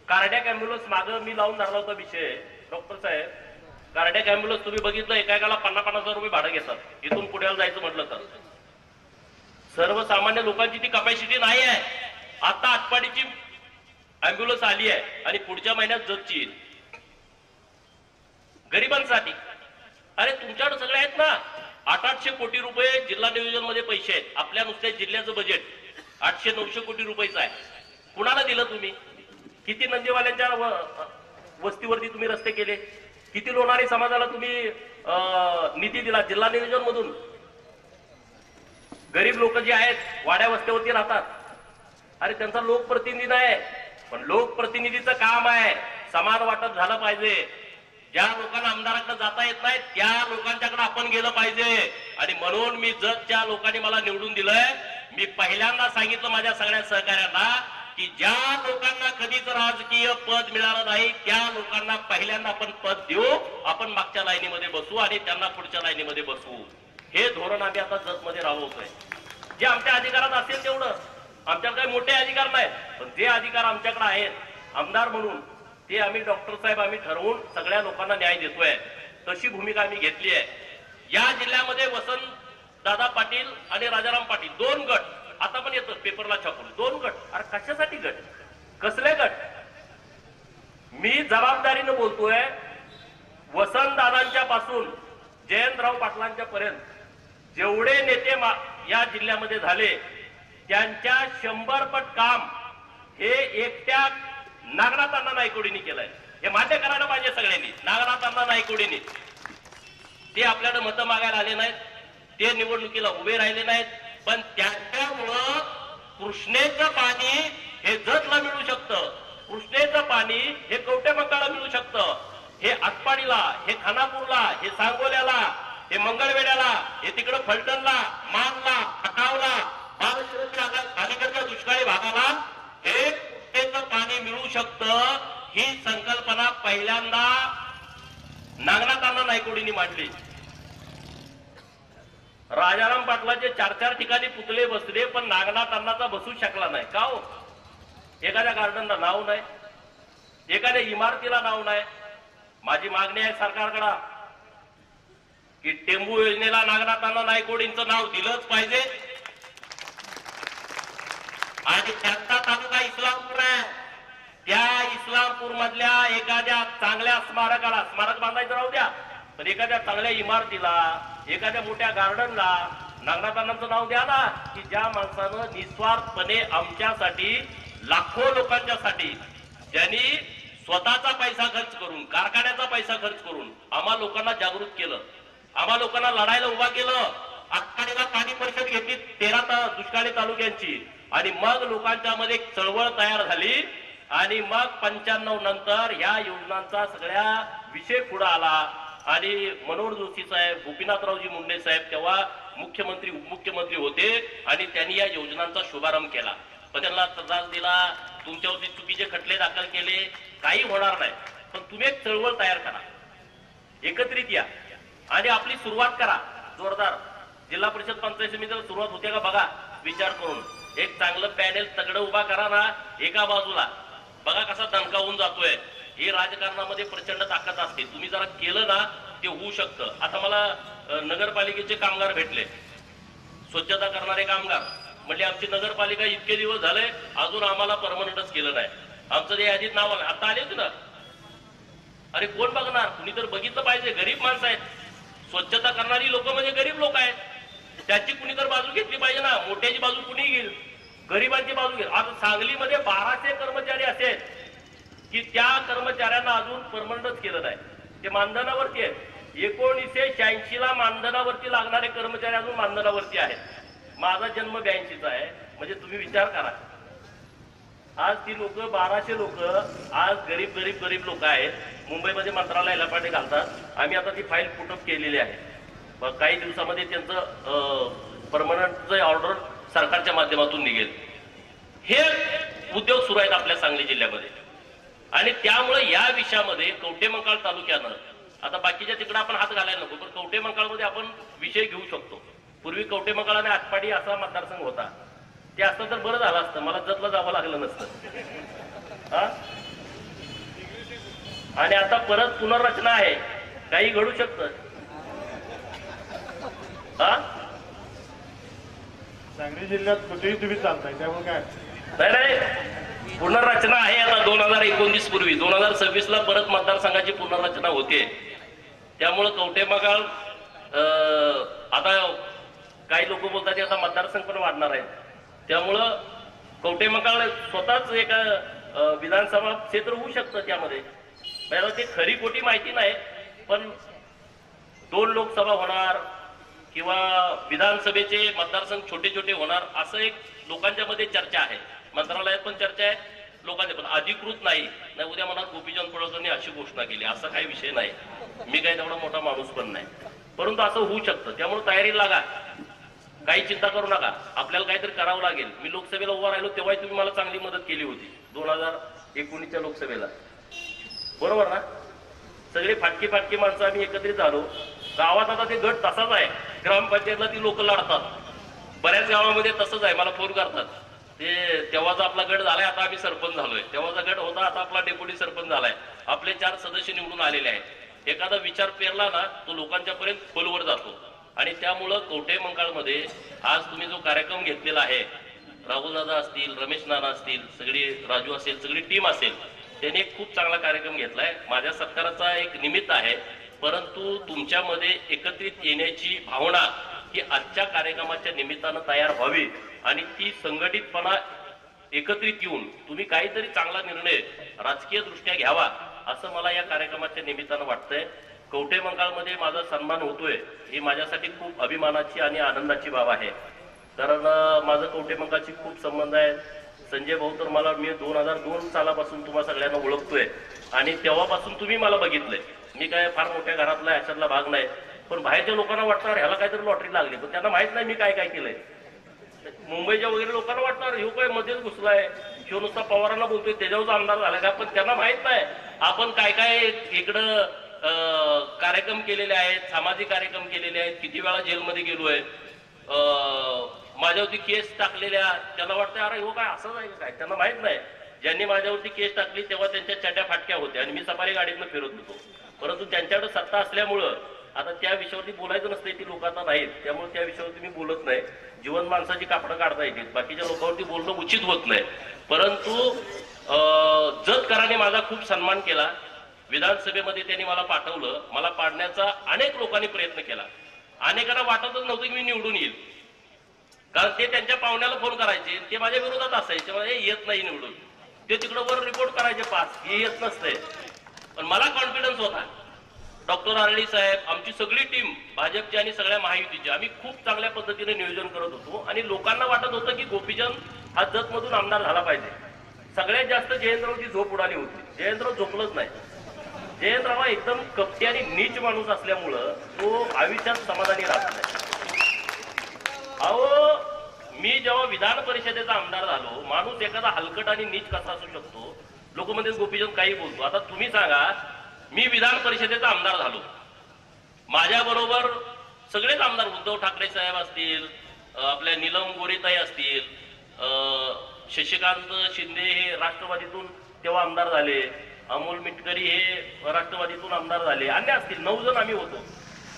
कार्डियाक अँब्युलन्स मागं मी लावून धरला होता विषय. डॉक्टर साहेब, कार्डियाक अँब्युलन्स तुम्ही बघितलं, एकाला 50,000 रुपये भाडं घेतात. इथून पुण्याला जायचं म्हटलं तर सर्वसामान्य लोकांची ती कपॅसिटी नाही आहे. आता आटपाडीची अँब्युलन्स आली आहे आणि पुढच्या महिन्यात जतची येईल गरिबांसाठी. अरे तुमच्याकडे सगळे आहेत ना. 800 कोटी रुपये जिल्हा नियोजन मध्ये पैसे आहेत. आपल्या नुसत्या जिल्ह्याचं बजेट 800-900 कोटी रुपयाचं आहे. कुणाला दिलं तुम्ही? किती नंदीवाल्यांच्या वस्तीवरती तुम्ही रस्ते केले? किती लोणारी समाजाला तुम्ही निधी दिला जिल्हा नियोजन मधून? गरीब लोक जे आहेत वाड्या वस्त्यावरती राहतात, अरे त्यांचा लोकप्रतिनिधी नाही, पण लोकप्रतिनिधीचं काम आहे समान वाटप झालं पाहिजे. ज्या लोकांना आमदाराकडे जाता येत नाही त्या लोकांच्याकडे आपण गेलं पाहिजे. आणि म्हणून मी जतच्या लोकांनी मला निवडून दिलंय. मी पहिल्यांदा सांगितलं माझ्या सगळ्या सहकार्यांना की ज्या लोकांना कधीच राजकीय पद मिळालं नाही त्या लोकांना पहिल्यांदा आपण पद देऊ, आपण मागच्या लाईनीमध्ये बसू आणि त्यांना पुढच्या लाईनीमध्ये बसवू. हे धोरण आम्ही आता जतमध्ये राबवतोय. जे आमच्या अधिकारात असेल तेवढं. आमच्याकडे काही मोठे अधिकार नाहीत, पण जे अधिकार आमच्याकडे आहेत आमदार म्हणून ते आम्ही डॉक्टर साहेब आम्ही ठरवून सगळ्या लोकांना न्याय देतोय. तशी भूमिका आम्ही घेतली आहे. या जिल्ह्यामध्ये वसंत दादा पाटील आणि राजाराम पाटील 2 गट, आता पण येतं पेपरला छापून 2 गट. अरे कशासाठी गट? कसले गट? मी जबाबदारीनं बोलतोय. वसंत दादांच्या पासून जयंतराव पाटलांच्या पर्यंत जेवढे नेते या जिल्ह्यामध्ये झाले त्यांच्या 100 पट काम हे एकट्या नागनाथ अण्णा नायकोडींनी केलंय. हे मान्य करायला पाहिजे सगळ्यांनी. नागनाथ अण्णा नायकोडींनी ते आपल्याकडे मतं मागायला आले नाहीत, ते निवडणुकीला उभे राहिले नाहीत, पण त्यांच्यामुळं कृष्णेचं पाणी हे जतला मिळू शकतं, कृष्णेचं पाणी हे कवटेमंकाळला मिळू शकतं, हे आटपाडीला, हे खानापूरला, हे सांगोल्याला, हे मंगळवेड्याला, हे तिकडं फलटणला, मानला, खटावला, अलीकडच्या दुष्काळी भागाला हे कृष्णेचं पाणी मिळू शकतं. ही संकल्पना पहिल्यांदा नागनाथ अण्णा नायकोडींनी मांडली. राजाराम पाटलाचे 4-4 ठिकाणी पुतळे बसले, पण नागनाथ अण्णाचा बसू शकला नाही. का हो? एखाद्या गार्डनला नाव नाही, एखाद्या इमारतीला नाव नाही. माझी मागणी आहे सरकारकडे की टेंबू योजनेला नागनाथ अण्णा नायकोडींचं नाव दिलंच पाहिजे. आणि त्यांचा तालुका इस्लामपूर आहे. त्या इस्लामपूर मधल्या एखाद्या चांगल्या स्मारकाला, स्मारक बांधायचं राहू द्या, पण एखाद्या चांगल्या इमारतीला, एखाद्या मोठ्या गार्डनला नागनाथ अण्णांचं नाव द्या ना, की ज्या माणसानं निस्वार्थपणे आमच्यासाठी, लाखो लोकांच्यासाठी, ज्यांनी स्वतःचा पैसा खर्च करून, कारखान्याचा पैसा खर्च करून आम्हा लोकांना जागृत केलं, आम्हा लोकांना लढायला उभा केलं. आटपाडीला पाणी परिषद घेतली 13 दुष्काळी तालुक्यांची, आणि मग लोकांच्या मध्ये चळवळ तयार झाली. आणि मग 95 नंतर या योजनांचा सगळ्या विषय पुढे आला. आणि मनोहर जोशी साहेब, गोपीनाथरावजी मुंडे साहेब तेव्हा मुख्यमंत्री उपमुख्यमंत्री होते आणि त्यांनी या योजनांचा शुभारंभ केला. पण त्यांना त्रास दिला, तुमच्यावरती चुकीचे खटले दाखल केले, काही होणार नाही. पण तुम्ही एक चळवळ तयार करा. एकत्रित या आणि आपली सुरुवात करा जोरदार. जिल्हा परिषद पंचायत समितीला सुरुवात होते का बघा विचार करून. एक चांगलं पॅनेल तगडं उभा करा ना एका बाजूला, बघा कसा दणका होऊन जातोय. हे राजकारणामध्ये प्रचंड ताकद असते. तुम्ही जरा केलं ना ते होऊ शकतं. आता मला नगरपालिकेचे कामगार भेटले, स्वच्छता करणारे कामगार. म्हणजे आमची नगरपालिका इतके दिवस झाले अजून आम्हाला परमनंटच केलं नाही. आमचं ते यादीत नाव आलं, आता आले होते ना. अरे कोण बघणार, कुणी तर बघितलं पाहिजे. गरीब माणसं आहेत, स्वच्छता करणारी लोक म्हणजे गरीब लोक आहेत. त्याची कुणी तर बाजू घेतली पाहिजे ना. मोठ्याची बाजू कुणी घेईल, गरिबांची बाजू घेईल. आता सांगलीमध्ये 1200 कर्मचारी असे आहेत की त्या कर्मचाऱ्यांना अजून परमनंटच केलं नाही. ते मानधनावरती आहेत. 1986 ला मानधनावरती लागणारे कर्मचारी अजून मानधनावरती आहेत. माझा जन्म 82चा आहे. म्हणजे तुम्ही विचार करा, आज ती लोक 1200 लोक आज गरीब गरीब गरीब लोक आहेत. मुंबईमध्ये मंत्रालयाला पाठी घालतात. आम्ही आता ती फाईल पुटअप केलेली आहे. काही दिवसामध्ये त्यांचं परमनंट ऑर्डर सरकारच्या माध्यमातून निघेल. हे उद्योग सुरू आहेत आपल्या सांगली जिल्ह्यामध्ये. आणि त्यामुळे या विषयामध्ये कवठेमंकाळ तालुक्यानं, आता बाकीच्या तिकडे आपण हात घालायला नको, पण कवठेमंकाळमध्ये आपण विषय घेऊ शकतो. पूर्वी कवठेमंकाळ आणि आटपाडी असा मतदारसंघ होता. ते असतं तर बरं झालं असतं, मला जतला जावं लागलं नसतं. आणि आता परत पुनर्रचना आहे, काही घडू शकतं. सांगली जिल्ह्यात कुठेही तुम्ही चालताय त्यामुळे काय नाही, पुनर्रचना आहे. आता 2019 पूर्वी 2026 ला परत मतदारसंघाची पुनर्रचना होते. त्यामुळं कवठेमंकाळ आता काही लोक बोलतात आता मतदारसंघ पण वाढणार आहे. त्यामुळं कवठेमंकाळ स्वतःच एक विधानसभा क्षेत्र होऊ शकतं. त्यामध्ये ते खरी खोटी माहिती नाही, पण 2 लोकसभा होणार किंवा विधानसभेचे मतदारसंघ छोटे छोटे होणार असं एक लोकांच्या मध्ये चर्चा आहे. मंत्रालयात पण चर्चा आहे, लोकांच्या पण अधिकृत नाही. उद्या मनात गोपीचंद पडळकरांनी अशी घोषणा केली असा काही विषय नाही. मी काही तेवढा मोठा माणूस पण नाही, परंतु असं होऊ शकतं. त्यामुळे तयारी लागा, काही चिंता करू नका. आपल्याला काहीतरी करावं लागेल. मी लोकसभेला उभा राहिलो तेव्हाही तुम्ही मला चांगली मदत केली होती 2019च्या लोकसभेला, बरोबर ना. सगळे फाटकी फाटकी माणसं आम्ही एकत्रित झालो. गावात आता ते गट तसाच आहे. ग्रामपंचायतला ती लोक लढतात. बऱ्याच गावामध्ये तसंच आहे. मला फोन करतात ते तेव्हाचा आपला गट झालाय, आता आम्ही सरपंच झालोय. तेव्हाचा गट होता, आता आपला डेप्युटी सरपंच झालाय. आपले 4 सदस्य निवडून आलेले आहेत. एखादा विचार पेरला ना तो लोकांच्या पर्यंत खोलवर जातो. आणि त्यामुळं कवठेमंकाळमध्ये आज तुम्ही जो कार्यक्रम घेतलेला आहे, राहुलदादा असतील, रमेश नाना असतील, सगळी राजू असेल, सगळी टीम असेल, त्यांनी एक खूप चांगला कार्यक्रम घेतलाय. माझ्या सत्काराचा एक निमित्त आहे, परंतु तुमच्यामध्ये एकत्रित येण्याची भावना ही आजच्या कार्यक्रमाच्या निमित्तानं तयार व्हावी आणि ती संघटितपणा एकत्रित येऊन तुम्ही काहीतरी चांगला निर्णय राजकीय दृष्ट्या घ्यावा असं मला या कार्यक्रमाच्या निमित्तानं वाटतंय. कवठेमंकाळमध्ये माझा सन्मान होतोय ही माझ्यासाठी खूप अभिमानाची आणि आनंदाची बाब आहे. कारण माझं कवठेमंकाळशी खूप संबंध आहे. संजय भाऊ तर मला मी 2002 सालापासून तुम्हा सगळ्यांना ओळखतोय आणि तेव्हापासून तुम्ही मला बघितलंय. मी काय फार मोठ्या घरातला अशातला भाग नाही, पण बाहेरच्या लोकांना वाटणार ह्याला काहीतरी लॉटरी लागली, पण त्यांना माहित नाही मी काय काय केलंय. मुंबईच्या वगैरे लोकांना वाटणार ह्यो काय मध्येच घुसलाय, ह्यो नुसता पवारांना बोलतोय त्याच्यावर आमदार झाला का, पण त्यांना माहित नाही आपण काय काय इकडं कार्यक्रम केलेले आहेत, सामाजिक कार्यक्रम केलेले आहेत, किती वेळा जेलमध्ये गेलोय. माझ्यावरती केस टाकलेल्या, त्यांना वाटतं अरे हो काय असंच आहे काय, त्यांना माहित नाही. ज्यांनी माझ्यावरती केस टाकली तेव्हा त्यांच्या चड्या फाटक्या होत्या आणि मी सफारी गाडीतनं फिरत होतो. परंतु त्यांच्याकडे सत्ता असल्यामुळं आता त्या विषयावरती बोलायचं नसतंय, ती लोकांना नाहीत, त्यामुळे त्या विषयावरती मी बोलत नाही. जीवन माणसाची कापडं काढता येतील, बाकीच्या लोकांवरती बोलणं उचित होत नाही. परंतु जतकरांनी माझा खूप सन्मान केला. विधानसभेमध्ये त्यांनी मला पाठवलं, मला पाडण्याचा अनेक लोकांनी प्रयत्न केला. अनेकांना वाटतच नव्हतं की मी निवडून येईल, कारण ते त्यांच्या पाहुण्याला फोन करायचे, ते माझ्या विरोधात असायचे, मला येत नाही निवडून. ते तिकडं वर रिपोर्ट करायचे पास, हे येत नसतंय. पण मला कॉन्फिडन्स होता. डॉक्टर आरळी साहेब, आमची सगळी टीम भाजपची आणि सगळ्या महायुतीची, आम्ही खूप चांगल्या पद्धतीने नियोजन करत होतो आणि लोकांना वाटत होतं की गोपीचंद हा जतमधून आमदार झाला पाहिजे. सगळ्यात जास्त जयंतरावची झोप उडाली होती. जयंतराव झोपलंच नाही. जयंतराव हा एकदम कपटी आणि नीच माणूस असल्यामुळं तो आयुष्यात समाधानी राहत नाही. अहो, मी जेव्हा विधान परिषदेचा आमदार झालो, माणूस एखादा हलकट आणि नीच कसा असू शकतो, लोक म्हणजे गोपीचंद काही बोलतो. आता तुम्ही सांगा, मी विधान परिषदेचा आमदार झालो, माझ्या बरोबर सगळेच आमदार, उद्धव ठाकरे साहेब असतील, आपल्या नीलम गोरेताई असतील, शशिकांत शिंदे हे राष्ट्रवादीतून तेव्हा आमदार झाले, अमोल मिटकरी हे राष्ट्रवादीतून आमदार झाले, अन्य असतील 9 जण आम्ही होतो.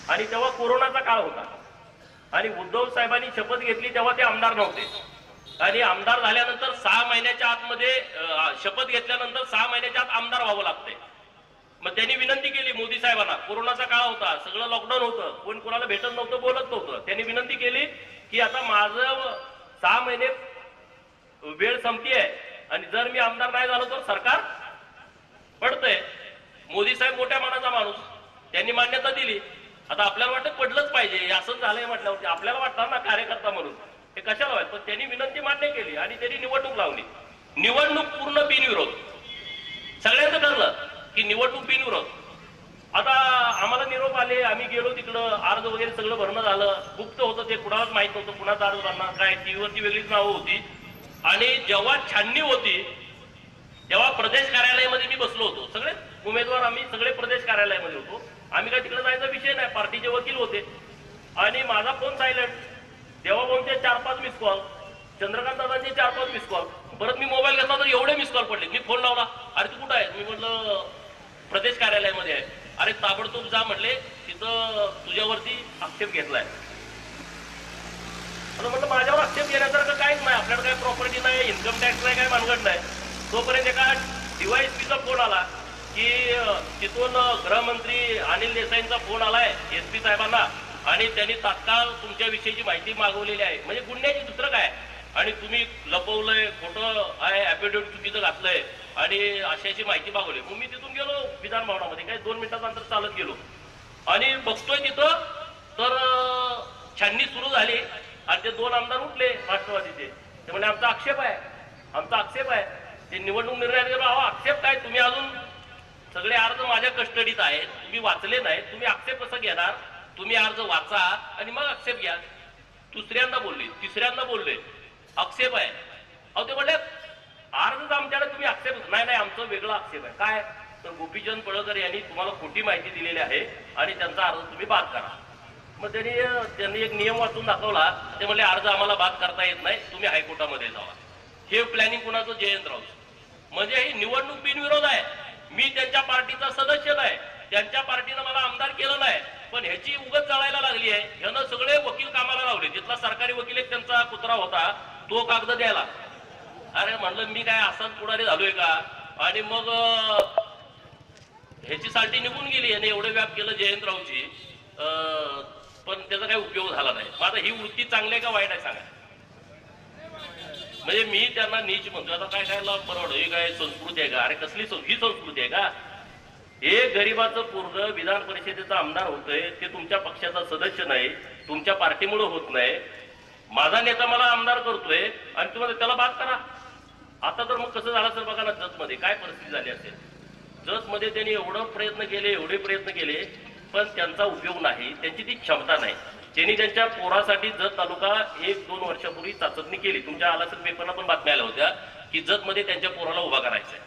आणि तेव्हा कोरोनाचा काळ होता आणि उद्धव साहेबांनी शपथ घेतली तेव्हा ते आमदार नव्हते. आणि आमदार झाल्यानंतर 6 महिन्याच्या आतमध्ये शपथ घेतल्यानंतर 6 महिन्याच्या आत आमदार व्हावं लागतंय. मग त्यांनी विनंती केली मोदी साहेबांना, कोरोनाचा काळ होता, सगळं लॉकडाऊन होतं, कोण कोणाला भेटत नव्हतं, बोलत नव्हतं. त्यांनी विनंती केली की आता माझं 6 महिने वेळ संपतीये आणि जर मी आमदार नाही झालो तर सरकार पडतंय. मोदी साहेब मोठ्या मनाचा माणूस, त्यांनी मान्यता दिली. आता आपल्याला वाटतं पडलंच पाहिजे, हे असंच झालंय म्हटल्यावरती आपल्याला वाटतं ना कार्यकर्ता म्हणून हे कशाला व्हायचं. पण त्यांनी विनंती मान्य केली आणि त्यांनी निवडणूक लावली. निवडणूक पूर्ण बिनविरोध, सगळ्यांचं ठरलं की निवडणूक बिनविरोध. आता आम्हाला निरोप आले, आम्ही गेलो तिकडं, अर्ज वगैरे सगळं भरणं झालं. गुप्त होतं ते, कुणालाच माहित नव्हतं कुणाचा अर्ज भरणार काय, टीव्हीवरती वेगळीच नावं होती. आणि जेव्हा छाननी होती तेव्हा प्रदेश कार्यालयामध्ये मी बसलो होतो. सगळे उमेदवार आम्ही सगळे प्रदेश कार्यालयामध्ये होतो. आम्ही काय तिकडे जायचा विषय नाही, पार्टीचे वकील होते. आणि माझा फोन सायलेंट, देवाभाऊंचे 4-5 मिस कॉल, चंद्रकांत दादांचे 4-5 मिस कॉल. परत मी मोबाईल घेतला तर एवढे मिस कॉल पडले. मी फोन लावला, अरे तू कुठं आहे? मी म्हटलं प्रदेश कार्यालयामध्ये आहे. अरे ताबडतोब जा म्हटले, तिथं तुझ्यावरती आक्षेप घेतलाय. आता म्हटलं माझ्यावर आक्षेप घेण्यासारखं काहीच नाही, आपल्याला काही प्रॉपर्टी नाही, इन्कम टॅक्स नाही, काही भानगड नाही. तोपर्यंत एका DYSPचा फोन आला की तिथून गृहमंत्री अनिल देसाईंचा फोन आलाय SP साहेबांना आणि त्यांनी तात्काळ तुमच्याविषयीची माहिती मागवलेली आहे. म्हणजे गुन्ह्याची दुसरं काय, आणि तुम्ही लपवलंय, खोटं आहे, ऍफिडेव्हिट चुकीचं घातलंय आणि अशी माहिती मागवली. मग मी तिथून गेलो विधान भवनामध्ये, काही 2 मिनिटाचं अंतर चालत गेलो आणि बघतोय तिथं तर छाननी सुरू झाली आणि ते 2 आमदार उठले राष्ट्रवादीचे. ते म्हणजे आमचा आक्षेप आहे, आमचा आक्षेप आहे. ते निवडणूक निर्णय गेलो, अहो आक्षेप काय, तुम्ही अजून सगळे अर्ज माझ्या कस्टडीत आहेत, तुम्ही वाचले नाही, तुम्ही आक्षेप कसं घेणार? तुम्ही अर्ज वाचा आणि मग आक्षेप घ्या. दुसऱ्यांदा बोलले, तिसऱ्यांदा बोलले, आक्षेप आहे. अहो ते म्हणले अर्ज आमच्याकडे, तुम्ही आक्षेप नाही, आमचं वेगळं आक्षेप आहे. काय तर गोपीचंद पळकर यांनी तुम्हाला खोटी माहिती दिलेली आहे आणि त्यांचा अर्ज तुम्ही बाद करा. मग त्यांनी एक नियम वाचून दाखवला. ते म्हणले अर्ज आम्हाला बाद करता येत नाही, तुम्ही हायकोर्टामध्ये जावा. हे प्लॅनिंग कुणाचं? जयंत राऊत. म्हणजे ही निवडणूक बिनविरोध आहे. मी त्यांच्या पार्टीचा सदस्य नाही, त्यांच्या पार्टीनं मला आमदार केलं नाही, पण ह्याची उगत जाळायला लागली आहे. ह्यानं सगळे वकील कामाला लावले. तिथला सरकारी वकील एक त्यांचा कुत्रा होता, तो कागद द्यायला. अरे म्हणलं मी काय असाच पुढारी झालोय का? आणि मग ह्याची साठी निघून गेली. याने एवढं व्याप केलं जयंतरावची, पण त्याचा काही उपयोग झाला नाही. माझा ही वृत्ती चांगली आहे का वाईट आहे सांगा? म्हणजे मी त्यांना नीच म्हणतो. आता काय काय परवड, हे काय संस्कृती आहे का? अरे कसली ही संस्कृती आहे का? हे गरीबाचं पोरग विधान परिषदेचा आमदार होतोय, ते तुमच्या पक्षाचा सदस्य नाही, तुमच्या पार्टीमुळे होत नाही. माझा नेता मला आमदार करतोय आणि तुम्हाला त्याला बाद करा. आता तर मग कसं झालं सर बघा ना, जतमध्ये काय परिस्थिती झाली असेल. जतमध्ये त्यांनी एवढे प्रयत्न केले, पण त्यांचा उपयोग नाही, त्यांची ती क्षमता नाही. त्यांनी त्यांच्या पोरासाठी जत तालुका 1-2 वर्षापूर्वी चाचणी केली. तुमच्या आलासर पेपरला पण बातम्या आल्या होत्या की जतमध्ये त्यांच्या पोराला उभा करायचंय,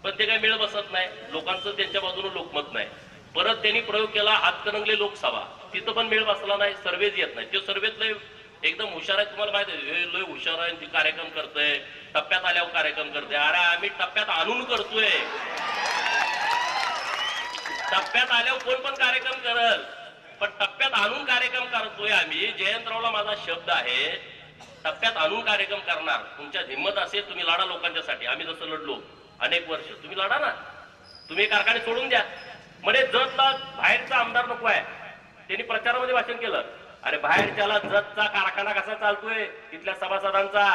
पण ते काय मेळ बसत नाही. लोकांचं त्यांच्या बाजूने लोकमत नाही. परत त्यांनी प्रयोग केला हातकणंगले लोकसभा, तिथं पण मेळ बसला नाही, सर्वेच येत नाही. ते सर्वेत लय एकदम हुशार आहे, तुम्हाला माहिती आहे, लय हुशार आहे, ती कार्यक्रम करतोय, टप्प्यात आल्यावर कार्यक्रम करतोय. अरे आम्ही टप्प्यात आणून करतोय, टप्प्यात आल्यावर कोण पण कार्यक्रम करल, पण टप्प्यात आणून कार्यक्रम करतोय आम्ही. जयंतरावला माझा शब्द आहे, टप्प्यात आणून कार्यक्रम करणार. तुमच्या हिंमत असेल तुम्ही लढा लोकांच्यासाठी. आम्ही जसं लढलो अनेक वर्ष, तुम्ही लढा ना. तुम्ही कारखाने सोडून द्या. म्हणजे जतला बाहेरचा आमदार नको आहे. त्यांनी प्रचारामध्ये भाषण केलं, अरे बाहेरच्याला जतचा कारखाना कसा चालतोय तिथल्या सभासदांचा.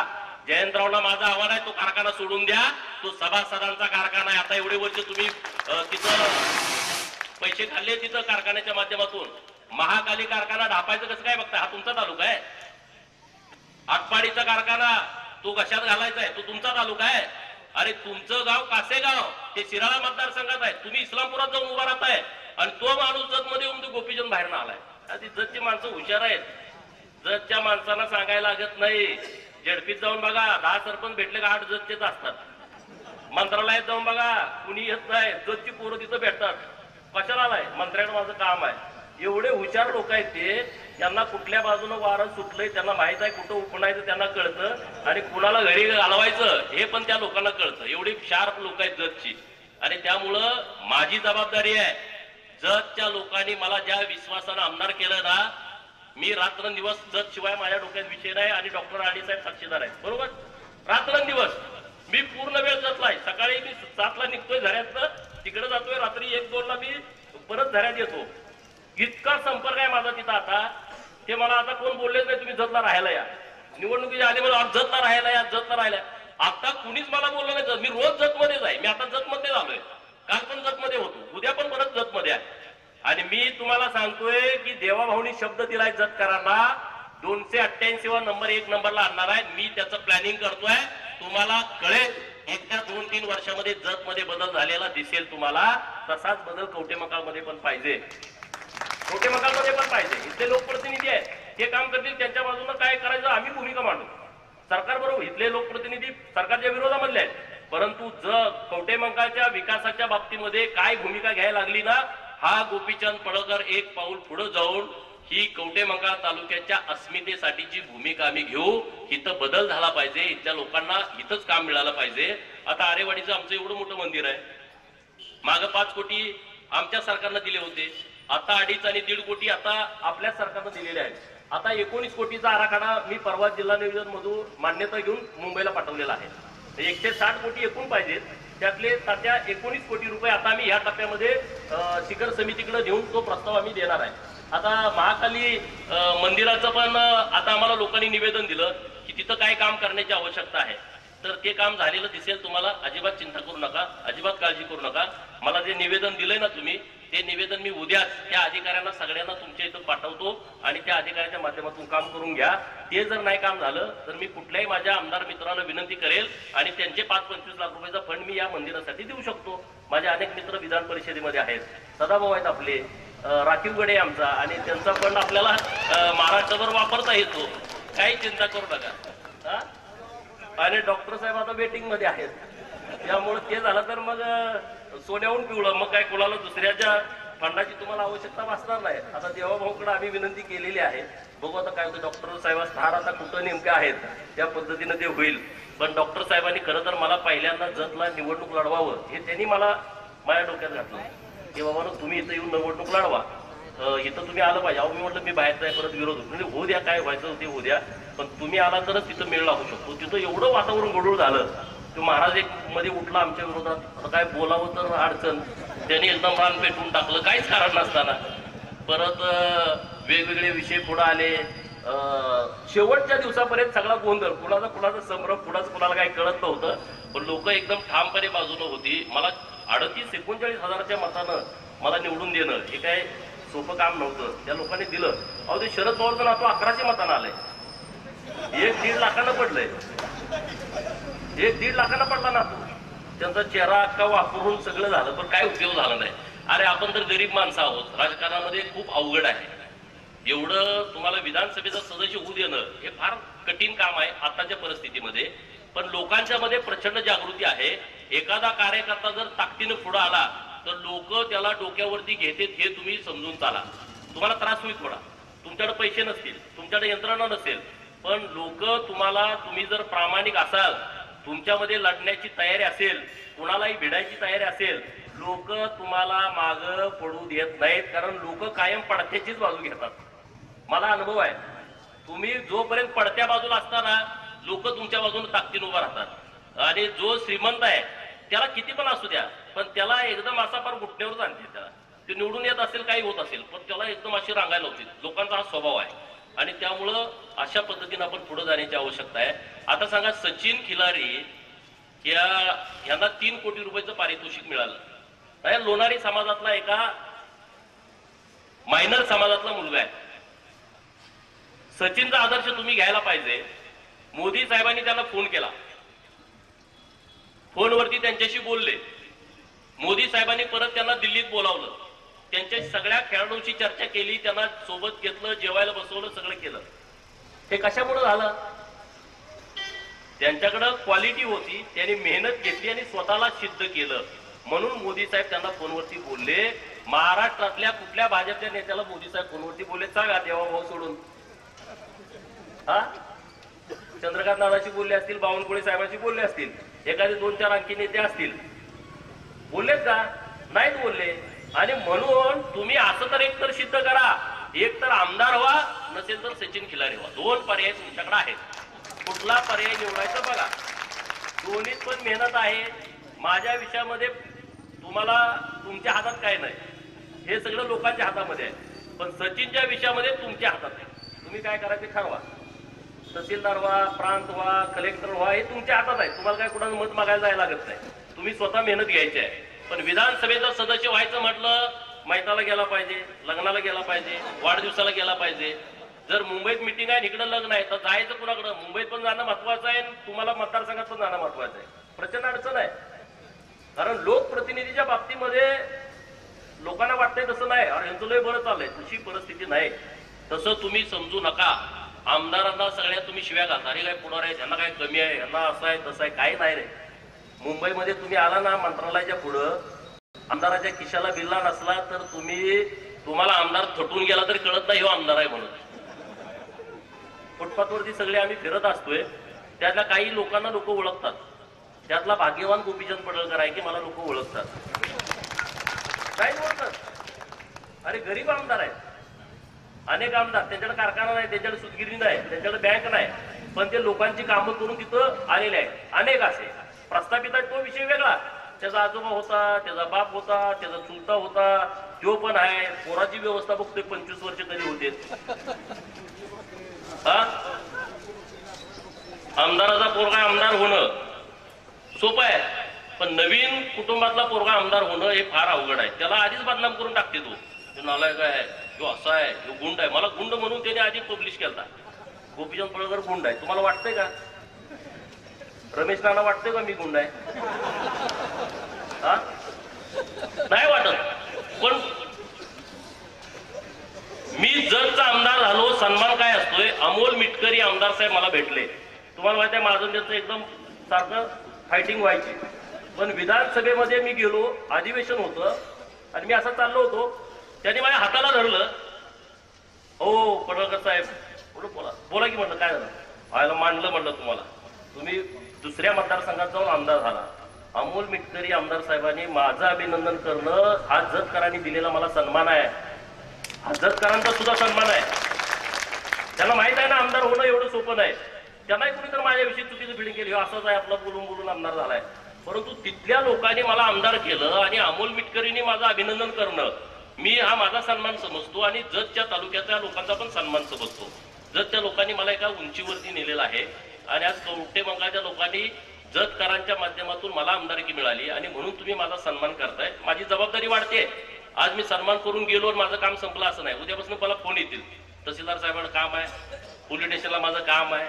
जयंतरावला माझा आव्हान आहे, तो कारखाना सोडून द्या, तो सभासदांचा कारखाना आहे. आता एवढे वर्ष तुम्ही तिथं पैसे खाल्ले, तिथं कारखान्याच्या माध्यमातून. महाकाली कारखाना ढापायचं कसं काय बघता? हा तुमचा तालुका आहे. आटपाडीचा कारखाना तो कशात घालायचा आहे, तो तुमचा तालुका आहे. अरे तुमचं गाव कासेगाव ते शिराळा मतदारसंघात आहे, तुम्ही इस्लामपुरात जाऊन उभा राहताय आणि तो माणूस जतमध्ये येऊन गोपीचंद बाहेर आलाय. ती जतची माणसं हुशार आहेत. जतच्या माणसांना सांगायला लागत नाही. झेडपीत जाऊन बघा, 10 सरपंच भेटले का 8 जतचेच असतात. मंत्रालयात जाऊन बघा, कुणी येत नाही. जतची पोरं तिथं भेटतात. कशाला आलाय? मंत्र्याकडे माझं काम आहे. एवढे हुशार लोक आहेत ते, त्यांना कुठल्या बाजूनं वारं सुटलंय त्यांना माहित आहे, कुठं उपणायचं त्यांना कळतं आणि कुणाला घरी घालवायचं हे पण त्या लोकांना कळतं. एवढी शार्प लोक आहेत जतची. आणि त्यामुळं माझी जबाबदारी आहे, जतच्या लोकांनी मला ज्या विश्वासानं आमदार केलं ना, मी रात्रंदिवस जत शिवाय माझ्या डोक्यात विषय नाही. आणि डॉक्टर आडी साहेब साक्षीदार आहेत, बरोबर. रात्रंदिवस मी पूर्ण वेळ जतला आहे. सकाळी मी 7ला निघतोय झऱ्यातनं, तिकडे जातोय, रात्री 1-2ला मी परत झऱ्यात येतो. इतका संपर्क आहे माझा तिथं. आता ते मला आता कोण बोललेच नाही तुम्ही जतला राहायला या. निवडणुकीच्या आधी मला जतला राहायला या, जतला राहायला. आता कुणीच मला बोललं नाही. मी रोज जतमध्येच आहे. मी आता जतमध्ये झालोय, काल पण जतमध्ये होतो, उद्या पण परत जतमध्ये आहे. आणि मी तुम्हाला सांगतोय की देवाभाऊनी शब्द दिलाय जतकरांना, 288 वा नंबर 1 नंबरला आणणार आहे. मी त्याचं प्लॅनिंग करतोय. तुम्हाला कळेल, एकदा 2-3 वर्षामध्ये जतमध्ये बदल झालेला दिसेल तुम्हाला. तसाच बदल कवठेमंकाळमध्ये पण पाहिजे, कवठेमंकाळमध्ये पण पाहिजे. इथले लोकप्रतिनिधी आहेत, ते काम करतील. त्यांच्या बाजूने काय करायचं आम्ही भूमिका मांडू. सरकार बरोबर, इथले लोकप्रतिनिधी सरकारच्या विरोधामधले आहेत, परंतु कवठेमंकाळच्या विकासाच्या बाबतीमध्ये काय भूमिका घ्यायला लागली ना, हा गोपीचंद पडळकर एक पाऊल पुढे जाऊन ही कवठेमंकाळ तालुक्याच्या अस्मितेसाठीची भूमिका आम्ही घेऊ. इथं बदल झाला पाहिजे, इथल्या लोकांना इथंच काम मिळालं पाहिजे. आता आरेवाडीचं आमचं एवढं मोठं मंदिर आहे, मागं 5 कोटी आमच्या सरकारनं दिले होते, आता 2.5 आणि 1.5 कोटी आता आपल्या सरकारनं दिलेले आहेत. आता 19 कोटीचा आराखडा मी परवा जिल्हा नियोजन मधून मान्यता घेऊन मुंबईला पाठवलेला आहे. 160 कोटी एकूण पाहिजेत, त्यातले तात्या 19 कोटी रुपये आता आम्ही ह्या टप्प्यामध्ये शिखर समितीकडे घेऊन तो प्रस्ताव आम्ही देणार आहे. आता महाकाली मंदिराचं पण आता आम्हाला लोकांनी निवेदन दिलं की तिथं काय काम करण्याची आवश्यकता आहे, तर ते काम झालेलं दिसेल तुम्हाला. अजिबात चिंता करू नका, अजिबात काळजी करू नका. मला जे निवेदन दिलंय ना तुम्ही, ते निवेदन मी उद्याच त्या अधिकाऱ्यांना सगळ्यांना तुमच्या इथं पाठवतो आणि त्या अधिकाऱ्याच्या माध्यमातून काम करून घ्या. ते जर नाही काम झालं तर मी कुठल्याही माझ्या आमदार मित्रांना विनंती करेल आणि त्यांचे 5-25 लाख रुपयाचा फंड मी या मंदिरासाठी देऊ शकतो. माझे अनेक मित्र विधान परिषदेमध्ये आहेत, सदाभाऊ आहेत आपले, राखीव गडे आमचा, आणि त्यांचा फंड आपल्याला महाराष्ट्रभर वापरता येतो. काही चिंता करू नका. आणि डॉक्टर साहेब आता वेटिंग मध्ये आहेत, त्यामुळे ते झालं तर मग सोन्याहून पिवळं, मग काय कोणाला दुसऱ्याच्या फंडाची तुम्हाला आवश्यकता भासणार नाही. आता देवाभाऊकडे आम्ही विनंती केलेली आहे, बघू आता काय होतं. डॉक्टर साहेब स्थार आता कुठं नेमके आहेत त्या पद्धतीनं ते होईल. पण डॉक्टर साहेबांनी खरं तर मला पहिल्यांदा जतला निवडणूक लढवावं हे त्यांनी मला माझ्या डोक्यात घातलं की बाबा तुम्ही इथं येऊन निवडणूक लढवा, इथं तुम्ही आलं पाहिजे. अहो मी म्हटलं मी बाहेरचा आहे, परत विरोध म्हणजे होऊ द्या, काय व्हायचं ते होऊ द्या, पण तुम्ही आला तरच तिथं मेळ लागू शकतो. तिथं एवढं वातावरण गोडूळ झालं, तो महाराज एक मध्ये उठला आमच्या विरोधात, आता काय बोलावं तर अडचण, त्यांनी एकदम रान पेटवून टाकलं काहीच कारण नसताना. परत वेगवेगळे विषय पुढे आले. शेवटच्या दिवसापर्यंत सगळा गोंधळ, कुणाचा संभ्रम, कुणाला काही कळत नव्हतं. पण लोक एकदम ठामपणे बाजूनं होती. मला 38-39 हजाराच्या मतानं मला निवडून देणं हे काय सोपं काम नव्हतं. त्या लोकांनी दिलं. अहो ते शरद पवारचं नातू 1100 मतानं आलंय, 1-1.5 लाखानं पडलंय, 1-1.5 लाखानं पडला नातू. त्यांचा चेहरा अख्खा वापरून सगळं झालं, पण काय उपयोग झाला नाही. अरे आपण तर गरीब माणसं आहोत, राजकारणामध्ये खूप अवघड आहे. एवढं तुम्हाला विधानसभेचा सदस्य होऊ देणं हे फार कठीण काम आहे आताच्या परिस्थितीमध्ये. पण लोकांच्या मध्ये प्रचंड जागृती आहे. एखादा कार्यकर्ता जर ताकदीनं पुढे आला तर लोक त्याला डोक्यावरती घेतात हे तुम्ही समजून चाला. तुम्हाला त्रास होईल थोडा, तुमच्याकडे पैसे नसतील, तुमच्याकडे यंत्रणा नसेल, पण लोक तुम्हाला, तुम्ही जर प्रामाणिक असाल, तुमच्यामध्ये लढण्याची तयारी असेल, कुणालाही भिडायची तयारी असेल, लोक तुम्हाला मागं पडू देत नाहीत. कारण लोक कायम पडत्याचीच बाजू घेतात. मला अनुभव आहे. तुम्ही जोपर्यंत पडत्या बाजूला असताना लोक तुमच्या बाजूने ताकदीने उभा राहतात. आणि जो श्रीमंत आहे त्याला किती पण असू द्या, पण त्याला एकदम असा फार घुटण्यावर आणते. त्याला ते निवडून येत असेल, काही होत असेल, पण त्याला एकदम अशी रांगायला होती. लोकांचा हा स्वभाव आहे. आणि त्यामुळं अशा पद्धतीने आपण पुढे जाण्याची आवश्यकता आहे. आता सांगा, सचिन खिलारी यांना 3 कोटी रुपयाचं पारितोषिक मिळालं. लोणारी समाजातला एका मायनर समाजातला मुलगा आहे. सचिनचा आदर्श तुम्ही घ्यायला पाहिजे. मोदी साहेबांनी त्याला फोन केला, फोनवरती त्यांच्याशी बोलले. मोदी साहेबांनी परत त्यांना दिल्लीत बोलावलं, त्यांच्या सगळ्या खेळाडूंची चर्चा केली, त्यांना सोबत घेतलं, जेवायला बसवलं, सगळं केलं. हे कशामुळे झालं? त्यांच्याकडे क्वालिटी होती, त्यांनी मेहनत घेतली आणि स्वतःला सिद्ध केलं. म्हणून मोदी साहेब त्यांना फोनवरती बोलले महाराष्ट्रातल्या कुठल्या भाजपच्या नेत्याला मोदी साहेब फोनवरती बोलले सांगा, देवाभाऊ सोडून? हा, चंद्रकांत दादाशी बोलले असतील, बावनकुळे साहेबांशी बोलले असतील, एखादे 2-4 आणखी नेते असतील, बोललेत का? नाहीत बोलले. आणि म्हणून तुम्ही असं तर एक तर सिद्ध करा, एक तर आमदार व्हा, नसेल तर सचिन खिलारी व्हा. 2 पर्याय तुमच्याकडे आहेत. कुठला पर्याय निवडायचा बघा. दोन्हीत पण मेहनत आहे. माझ्या विषयामध्ये तुम्हाला तुमच्या हातात काय नाही, हे सगळं लोकांच्या हातामध्ये आहे. पण सचिनच्या विषयामध्ये तुमच्या हातात आहे. तुम्ही काय करा ते ठरवा. तहसीलदार व्हा, प्रांत व्हा, कलेक्टर व्हा, हे तुमच्या हातात आहे. तुम्हाला काय कुणाचं मत मागायला जायला लागत नाही. तुम्ही स्वतः मेहनत घ्यायची आहे. पण विधानसभेचं सदस्य व्हायचं म्हटलं, मैताला गेला पाहिजे, लग्नाला गेला पाहिजे, वाढदिवसाला गेला पाहिजे. जर मुंबईत मिटिंग आहे, इकडे लग्न आहे, तर जायचं कुणाकडं? मुंबईत पण जाणं महत्वाचं आहे, तुम्हाला मतदारसंघात पण जाणं महत्वाचं आहे. प्रचंड अडचण आहे. कारण लोकप्रतिनिधीच्या बाबतीमध्ये लोकांना वाटतंय तसं नाही, अरे यांचं लय बरं चाललंय, तशी परिस्थिती नाही. तसं तुम्ही समजू नका. आमदारांना सगळ्या तुम्ही शिव्या घालता, अरे काय पुढार आहे, त्यांना काय कमी आहे, यांना असं आहे तसं आहे, काही नाही रे. मुंबईमध्ये तुम्ही आला ना मंत्रालयाच्या पुढं, आमदाराच्या खिशाला बिल्ला नसला तर तुम्हाला आमदार थटून गेला तरी कळत नाही हो आमदार आहे म्हणून. फुटपाथवरती सगळे आम्ही फिरत असतोय, त्यातल्या काही लोकांना लोक ओळखतात. त्यातला भाग्यवान गोपीचंद पडळकर आहे की मला लोक ओळखतात. काय ओळखतात? अरे गरीब आमदार आहेत. अनेक आमदार, त्यांच्याकडे कारखाना नाही, त्यांच्याकडे सुतगिरणी नाही, त्यांच्याकडे बँक नाही, पण ते लोकांची कामं करून तिथं आलेले आहेत. अनेक असे प्रस्थापित आहेत. तो विषय वेगळा. त्याचा आजोबा होता, त्याचा बाप होता, त्याचा चुलता होता, तो पण आहे. पोराची व्यवस्था बघतोय 25 वर्ष कधी होते. हा, आमदाराचा पोरगा आमदार होणं सोपं आहे, पण नवीन कुटुंबातला पोरगा आमदार होणं हे फार अवघड आहे. त्याला आधीच बदनाम करून टाकते. तो नालायक आहे, तो असा आहे, तो गुंड आहे. मला गुंड म्हणून त्याने आधी पब्लिश केला. गोपीचंद पडळकर गुंड आहे. तुम्हाला वाटतंय का? रमेश नाना वाटतंय का मी गुंड आहे? हा, नाही वाटत. पण मी जतचा आमदार झालो, सन्मान काय असतोय. अमोल मिटकरी आमदार साहेब मला भेटले. तुम्हाला माहिती आहे माझं त्यांचं एकदम सारखं फायटिंग व्हायची. पण विधानसभेमध्ये मी गेलो, अधिवेशन होतं आणि मी असं चाललो होतो, त्यांनी माझ्या हाताला धरलं. हो पडळकर साहेब, बोला की. म्हटलं काय झालं? व्हायला मांडलं. म्हटलं तुम्ही दुसऱ्या मतदारसंघात जाऊन आमदार झाला. अमोल मिटकरी आमदार साहेबांनी माझं अभिनंदन करणं हा जतकरांनी दिलेला मला सन्मान आहे. हा जतकरांचा सुद्धा सन्मान आहे. त्यांना माहित आहे ना आमदार होणं एवढं सोपं नाही. त्यांनाही कुणी तर माझ्याविषयी चुकीचं बिल्डिंग केली, असंच आहे आपलं, बोलून बोलून आमदार झालाय. परंतु तिथल्या लोकांनी मला आमदार केलं आणि अमोल मिटकरींनी माझं अभिनंदन करणं मी हा माझा सन्मान समजतो आणि जतच्या तालुक्याच्या लोकांचा पण सन्मान समजतो. जतच्या लोकांनी मला एका उंचीवरती नेलेलं आहे आणि आज कवठेमंकाळच्या लोकांनी जतकरांच्या माध्यमातून मला आमदारकी मिळाली आणि म्हणून तुम्ही माझा सन्मान करताय. माझी जबाबदारी वाढते. आज मी सन्मान करून गेलो आणि माझं काम संपलं असं नाही. उद्यापासून मला फोन येतील, तहसीलदार साहेबांना काम आहे, पोलीस स्टेशनला माझं काम आहे,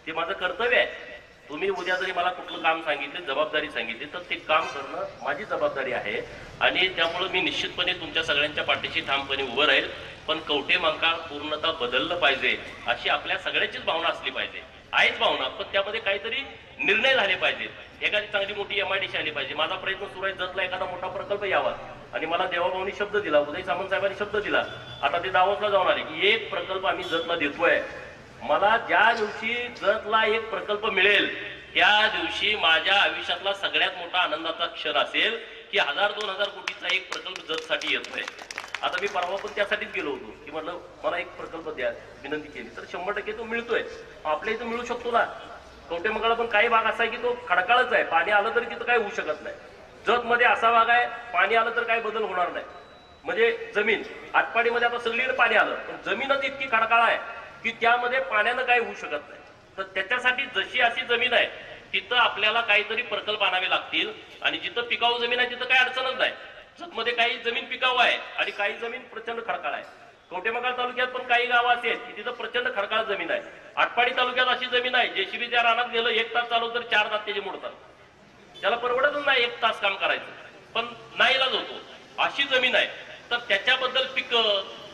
ते माझं कर्तव्य आहे. तुम्ही उद्या जरी मला कुठलं काम सांगितले, जबाबदारी सांगितली, तर ते काम करणं माझी जबाबदारी आहे. आणि त्यामुळे मी निश्चितपणे तुमच्या सगळ्यांच्या पाठीशी ठामपणे उभं राहील. पण कवठेमंकाळ पूर्णतः बदललं पाहिजे अशी आपल्या सगळ्यांचीच भावना असली पाहिजे. आहेच भावना, पण त्यामध्ये काहीतरी निर्णय झाले पाहिजेत. एखादी चांगली मोठी MIDC आली पाहिजे. माझा प्रयत्न सुरू आहे, जतला एखादा मोठा प्रकल्प यावा. आणि मला देवाभाऊनी शब्द दिला, उदय सामंत साहेबांनी शब्द दिला, आता ते दावोसला जाऊन आले की एक प्रकल्प आम्ही जतला देतोय. मला ज्या दिवशी जतला एक प्रकल्प मिळेल त्या दिवशी माझ्या आयुष्यातला सगळ्यात मोठा आनंदाचा क्षण असेल की 1000-2000 कोटीचा एक प्रकल्प जतसाठी येतोय. आता मी परवा पण त्यासाठीच गेलो होतो की म्हटलं मला एक प्रकल्प द्या, विनंती केली तर 100% तो मिळतोय. आपल्या इथं मिळू शकतो ना. कवठेमंकाळ पण काही भाग असा आहे की तो खडकाळच आहे, पाणी आलं तरी तिथं काही होऊ शकत नाही. जत मध्ये असा भाग आहे पाणी आलं तर काही बदल होणार नाही. म्हणजे जमीन आटपाडीमध्ये आता सगळीकडे पाणी आलं, पण जमीनच इतकी खडकाळ आहे की त्यामध्ये पाण्यानं काही होऊ शकत नाही. तर त्याच्यासाठी जशी अशी जमीन आहे तिथं आपल्याला काहीतरी प्रकल्प आणावे लागतील. आणि जिथं पिकाऊ जमीन आहे तिथं काही अडचणच नाही. जतमध्ये काही जमीन पिकाऊ आहे आणि काही जमीन प्रचंड खडकाळ आहे. कवठेमंकाळ तालुक्यात पण काही गावं अशी आहेत की तिथं प्रचंड खडकाळ जमीन आहे. आटपाडी तालुक्यात अशी जमीन आहे JCB त्या रानात गेलं 1 तास चालवलं तर 4 दात त्याचे मोडतात. त्याला परवडतच नाही 1 तास काम करायचं, पण नाईलाज होतो. अशी जमीन आहे. तर त्याच्याबद्दल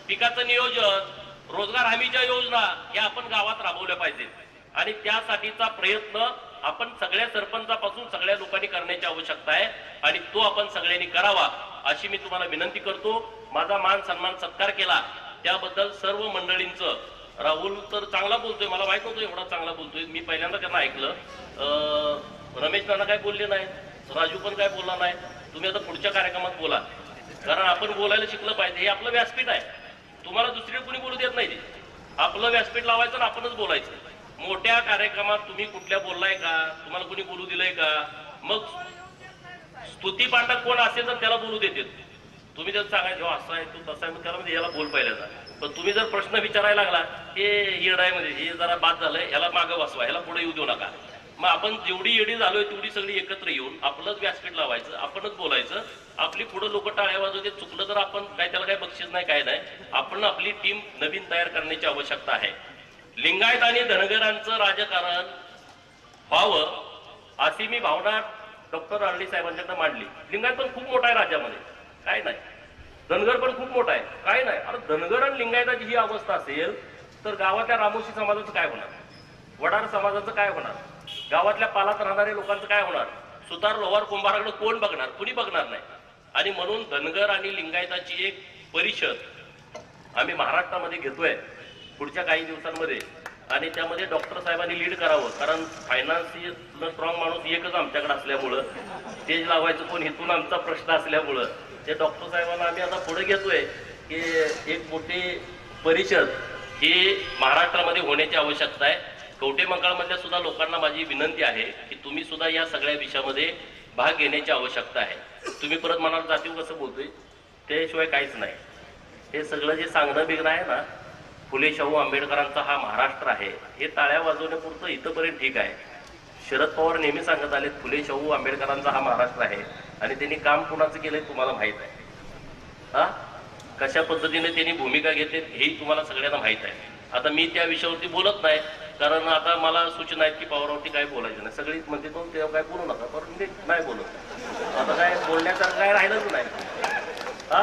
पिकाचं नियोजन, रोजगार हमीच्या योजना या आपण गावात राबवल्या पाहिजेत. आणि त्यासाठीचा प्रयत्न आपण सगळ्या सरपंचापासून सगळ्या लोकांनी करण्याची आवश्यकता आहे आणि तो आपण सगळ्यांनी करावा. अशी मी तुम्हाला विनंती करतो. माझा मान सन्मान सत्कार केला त्याबद्दल सर्व मंडळींचं. राहुल तर चांगला बोलतोय, मला माहित नव्हतं एवढा चांगला बोलतोय. मी पहिल्यांदा त्यांना ऐकलं. रमेश नाना काय बोलले नाही, राजू पण काय बोलला नाही. तुम्ही आता पुढच्या कार्यक्रमात बोला, कारण आपण बोलायला शिकलं पाहिजे. हे आपलं व्यासपीठ आहे, तुम्हाला दुसरीकडे कोणी बोलू देत नाही. ते आपलं व्यासपीठ लावायचं आणि आपणच बोलायचं. मोठ्या कार्यक्रमात तुम्ही कुठल्या बोललाय का, तुम्हाला कोणी बोलू दिलंय का? मग स्तुती पाठक कोण असेल तर त्याला बोलू देते. तुम्ही जर सांगायचं असं आहे तू तसा आहे, मग त्याला म्हणजे याला बोल पाहिल्याचा. पण तुम्ही जर प्रश्न विचारायला लागला, हे येडायमध्ये हे जरा बाद झालंय, ह्याला मागं बसवा, ह्याला पुढे येऊ देऊ नका. मग आपण जेवढी येडी झालोय तेवढी सगळी एकत्र येऊन आपलंच व्यासपीठ लावायचं, आपणच बोलायचं. आपली पुढे लोक टाळ्या वाजवते, चुकलं तर आपण काय त्याला काही बक्षीस नाही, काय नाही. आपण आपली टीम नवीन तयार करण्याची आवश्यकता आहे. लिंगायत आणि धनगरांचं राजकारण व्हावं अशी मी भावना डॉक्टर आरडी साहेबांच्याकडे मांडली. लिंगायत पण खूप मोठा आहे राज्यामध्ये, काय नाही. धनगर पण खूप मोठा आहे, काय नाही. अरे धनगर आणि लिंगायताची ही अवस्था असेल तर गावातल्या रामोशी समाजाचं काय होणार, वडार समाजाचं काय होणार, गावातल्या पालात राहणाऱ्या लोकांचं काय होणार? सुतार लोहार कुंभाराकडे कोण बघणार? कुणी बघणार नाही. आणि म्हणून धनगर आणि लिंगायताची एक परिषद आम्ही महाराष्ट्रामध्ये घेतोय पुढच्या काही दिवसांमध्ये. आणि त्यामध्ये डॉक्टर साहेबांनी लीड करावं, कारण फायनान्शियल स्ट्रॉंग माणूस एकच आमच्याकडे असल्यामुळं, स्टेज लावायचं कोण हेतून आमचा प्रश्न असल्यामुळं ते डॉक्टर साहेबांना आम्ही आता पुढे घेतोय की एक मोठी परिषद ही महाराष्ट्रामध्ये होण्याची आवश्यकता आहे. कवठे मंकाळमधल्या सुद्धा लोकांना माझी विनंती आहे की तुम्ही सुद्धा या सगळ्या विषयामध्ये भाग घेण्याची आवश्यकता आहे. तुम्ही परत म्हणाल जातीव कसं बोलतोय, त्याशिवाय काहीच नाही. हे सगळं जे सांगणं बिगणं आहे ना, फुले शाहू आंबेडकरांचा हा महाराष्ट्र आहे, हे टाळ्या वाजवण्यापुरतं इथंपर्यंत ठीक आहे. शरद पवार नेहमी सांगत आले फुले शाहू आंबेडकरांचा हा महाराष्ट्र आहे. आणि त्यांनी काम कुणाचं केलंय तुम्हाला माहित आहे. हा कशा पद्धतीने त्यांनी भूमिका घेतली हेही तुम्हाला सगळ्यांना माहित आहे. आता मी त्या विषयावरती बोलत नाही, कारण आता मला सूचना आहेत की पवारावरती काय बोलायचं नाही. सगळीच म्हणते तो तेव्हा काय बोलू नका, पण मी नाही बोलत. आता काय बोलण्यासारखं काय राहिलंच नाही. हा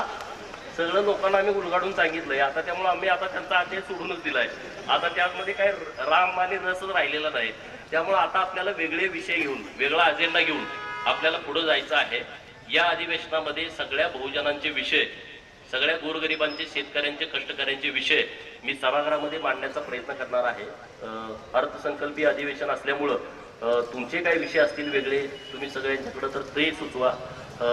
सगळं लोकांना आम्ही उलगाडून सांगितलंय आता, त्यामुळे आम्ही आता त्यांचा आदेश सोडूनच दिलाय. आता त्यामध्ये काय राम आणि रसच राहिलेला नाही. त्यामुळे आता आपल्याला वेगळे विषय घेऊन, वेगळा अजेंडा घेऊन आपल्याला पुढे जायचं आहे. या अधिवेशनामध्ये सगळ्या बहुजनांचे विषय, सगळ्या गोरगरिबांचे, शेतकऱ्यांचे, कष्टकऱ्यांचे विषय मी सभागृहामध्ये मांडण्याचा प्रयत्न करणार आहे. अर्थसंकल्पीय अधिवेशन असल्यामुळं तुमचे काही विषय असतील वेगळे, तुम्ही सगळ्यांच्याकडे तर ते सुचवा.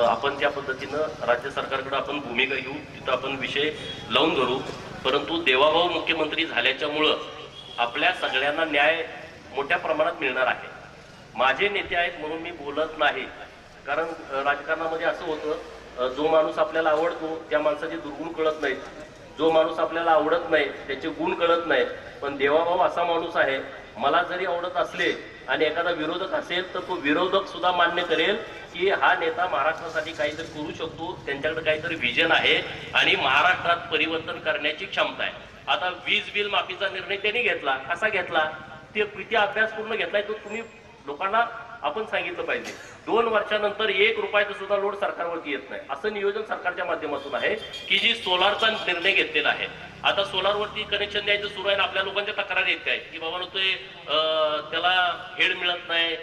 आपण त्या पद्धतीनं राज्य सरकारकडे आपण भूमिका घेऊ, तिथं आपण विषय लावून धरू. परंतु देवाभाऊ मुख्यमंत्री झाल्याच्यामुळं आपल्या सगळ्यांना न्याय मोठ्या प्रमाणात मिळणार आहे. माझे नेते आहेत म्हणून मी बोलत नाही, कारण राजकारणामध्ये असं होतं, जो माणूस आपल्याला आवडतो त्या माणसाचे दुर्गुण कळत नाहीत, जो माणूस आपल्याला आवडत नाही त्याचे गुण कळत नाही. पण देवाभाऊ असा माणूस आहे, मला जरी आवडत असले आणि एखादा विरोधक असेल तर तो विरोधक सुद्धा मान्य करेल की हा नेता महाराष्ट्रासाठी काहीतरी करू शकतो, त्यांच्याकडे काहीतरी व्हिजन आहे आणि महाराष्ट्रात परिवर्तन करण्याची क्षमता आहे. आता वीज बिल माफीचा निर्णय त्यांनी घेतला, कसा घेतला, ते किती अभ्यासपूर्ण घेतलाय तो तुम्ही लोकांना आपण सांगितलं पाहिजे. 2 वर्षानंतर 1 रुपयाचा सुद्धा लोड सरकारवरती येत नाही, असं नियोजन सरकारच्या माध्यमातून आहे की जी सोलारचा निर्णय घेतलेला आहे. आता सोलारवरती कनेक्शन द्यायचं सुरू आहे. आपल्या लोकांच्या तक्रारी येत काय की बाबा ते त्याला हेड मिळत नाही,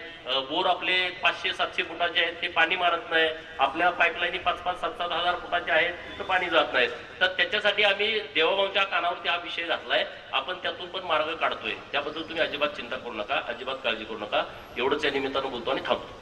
बोर आपले 500-700 फुटाचे आहेत ते पाणी मारत नाही, आपल्या पाईपलाईनी 5-5, 7-7 हजार फुटाचे आहेत तिथं पाणी जात नाहीत. तर त्याच्यासाठी आम्ही देवाभाऊंच्या कानावरती हा विषय घातलाय. आपण त्यातून पण मार्ग काढतोय. त्याबद्दल तुम्ही अजिबात चिंता करू नका, अजिबात काळजी करू नका. एवढंच या निमित्तानं बोलतो आणि थांबतो.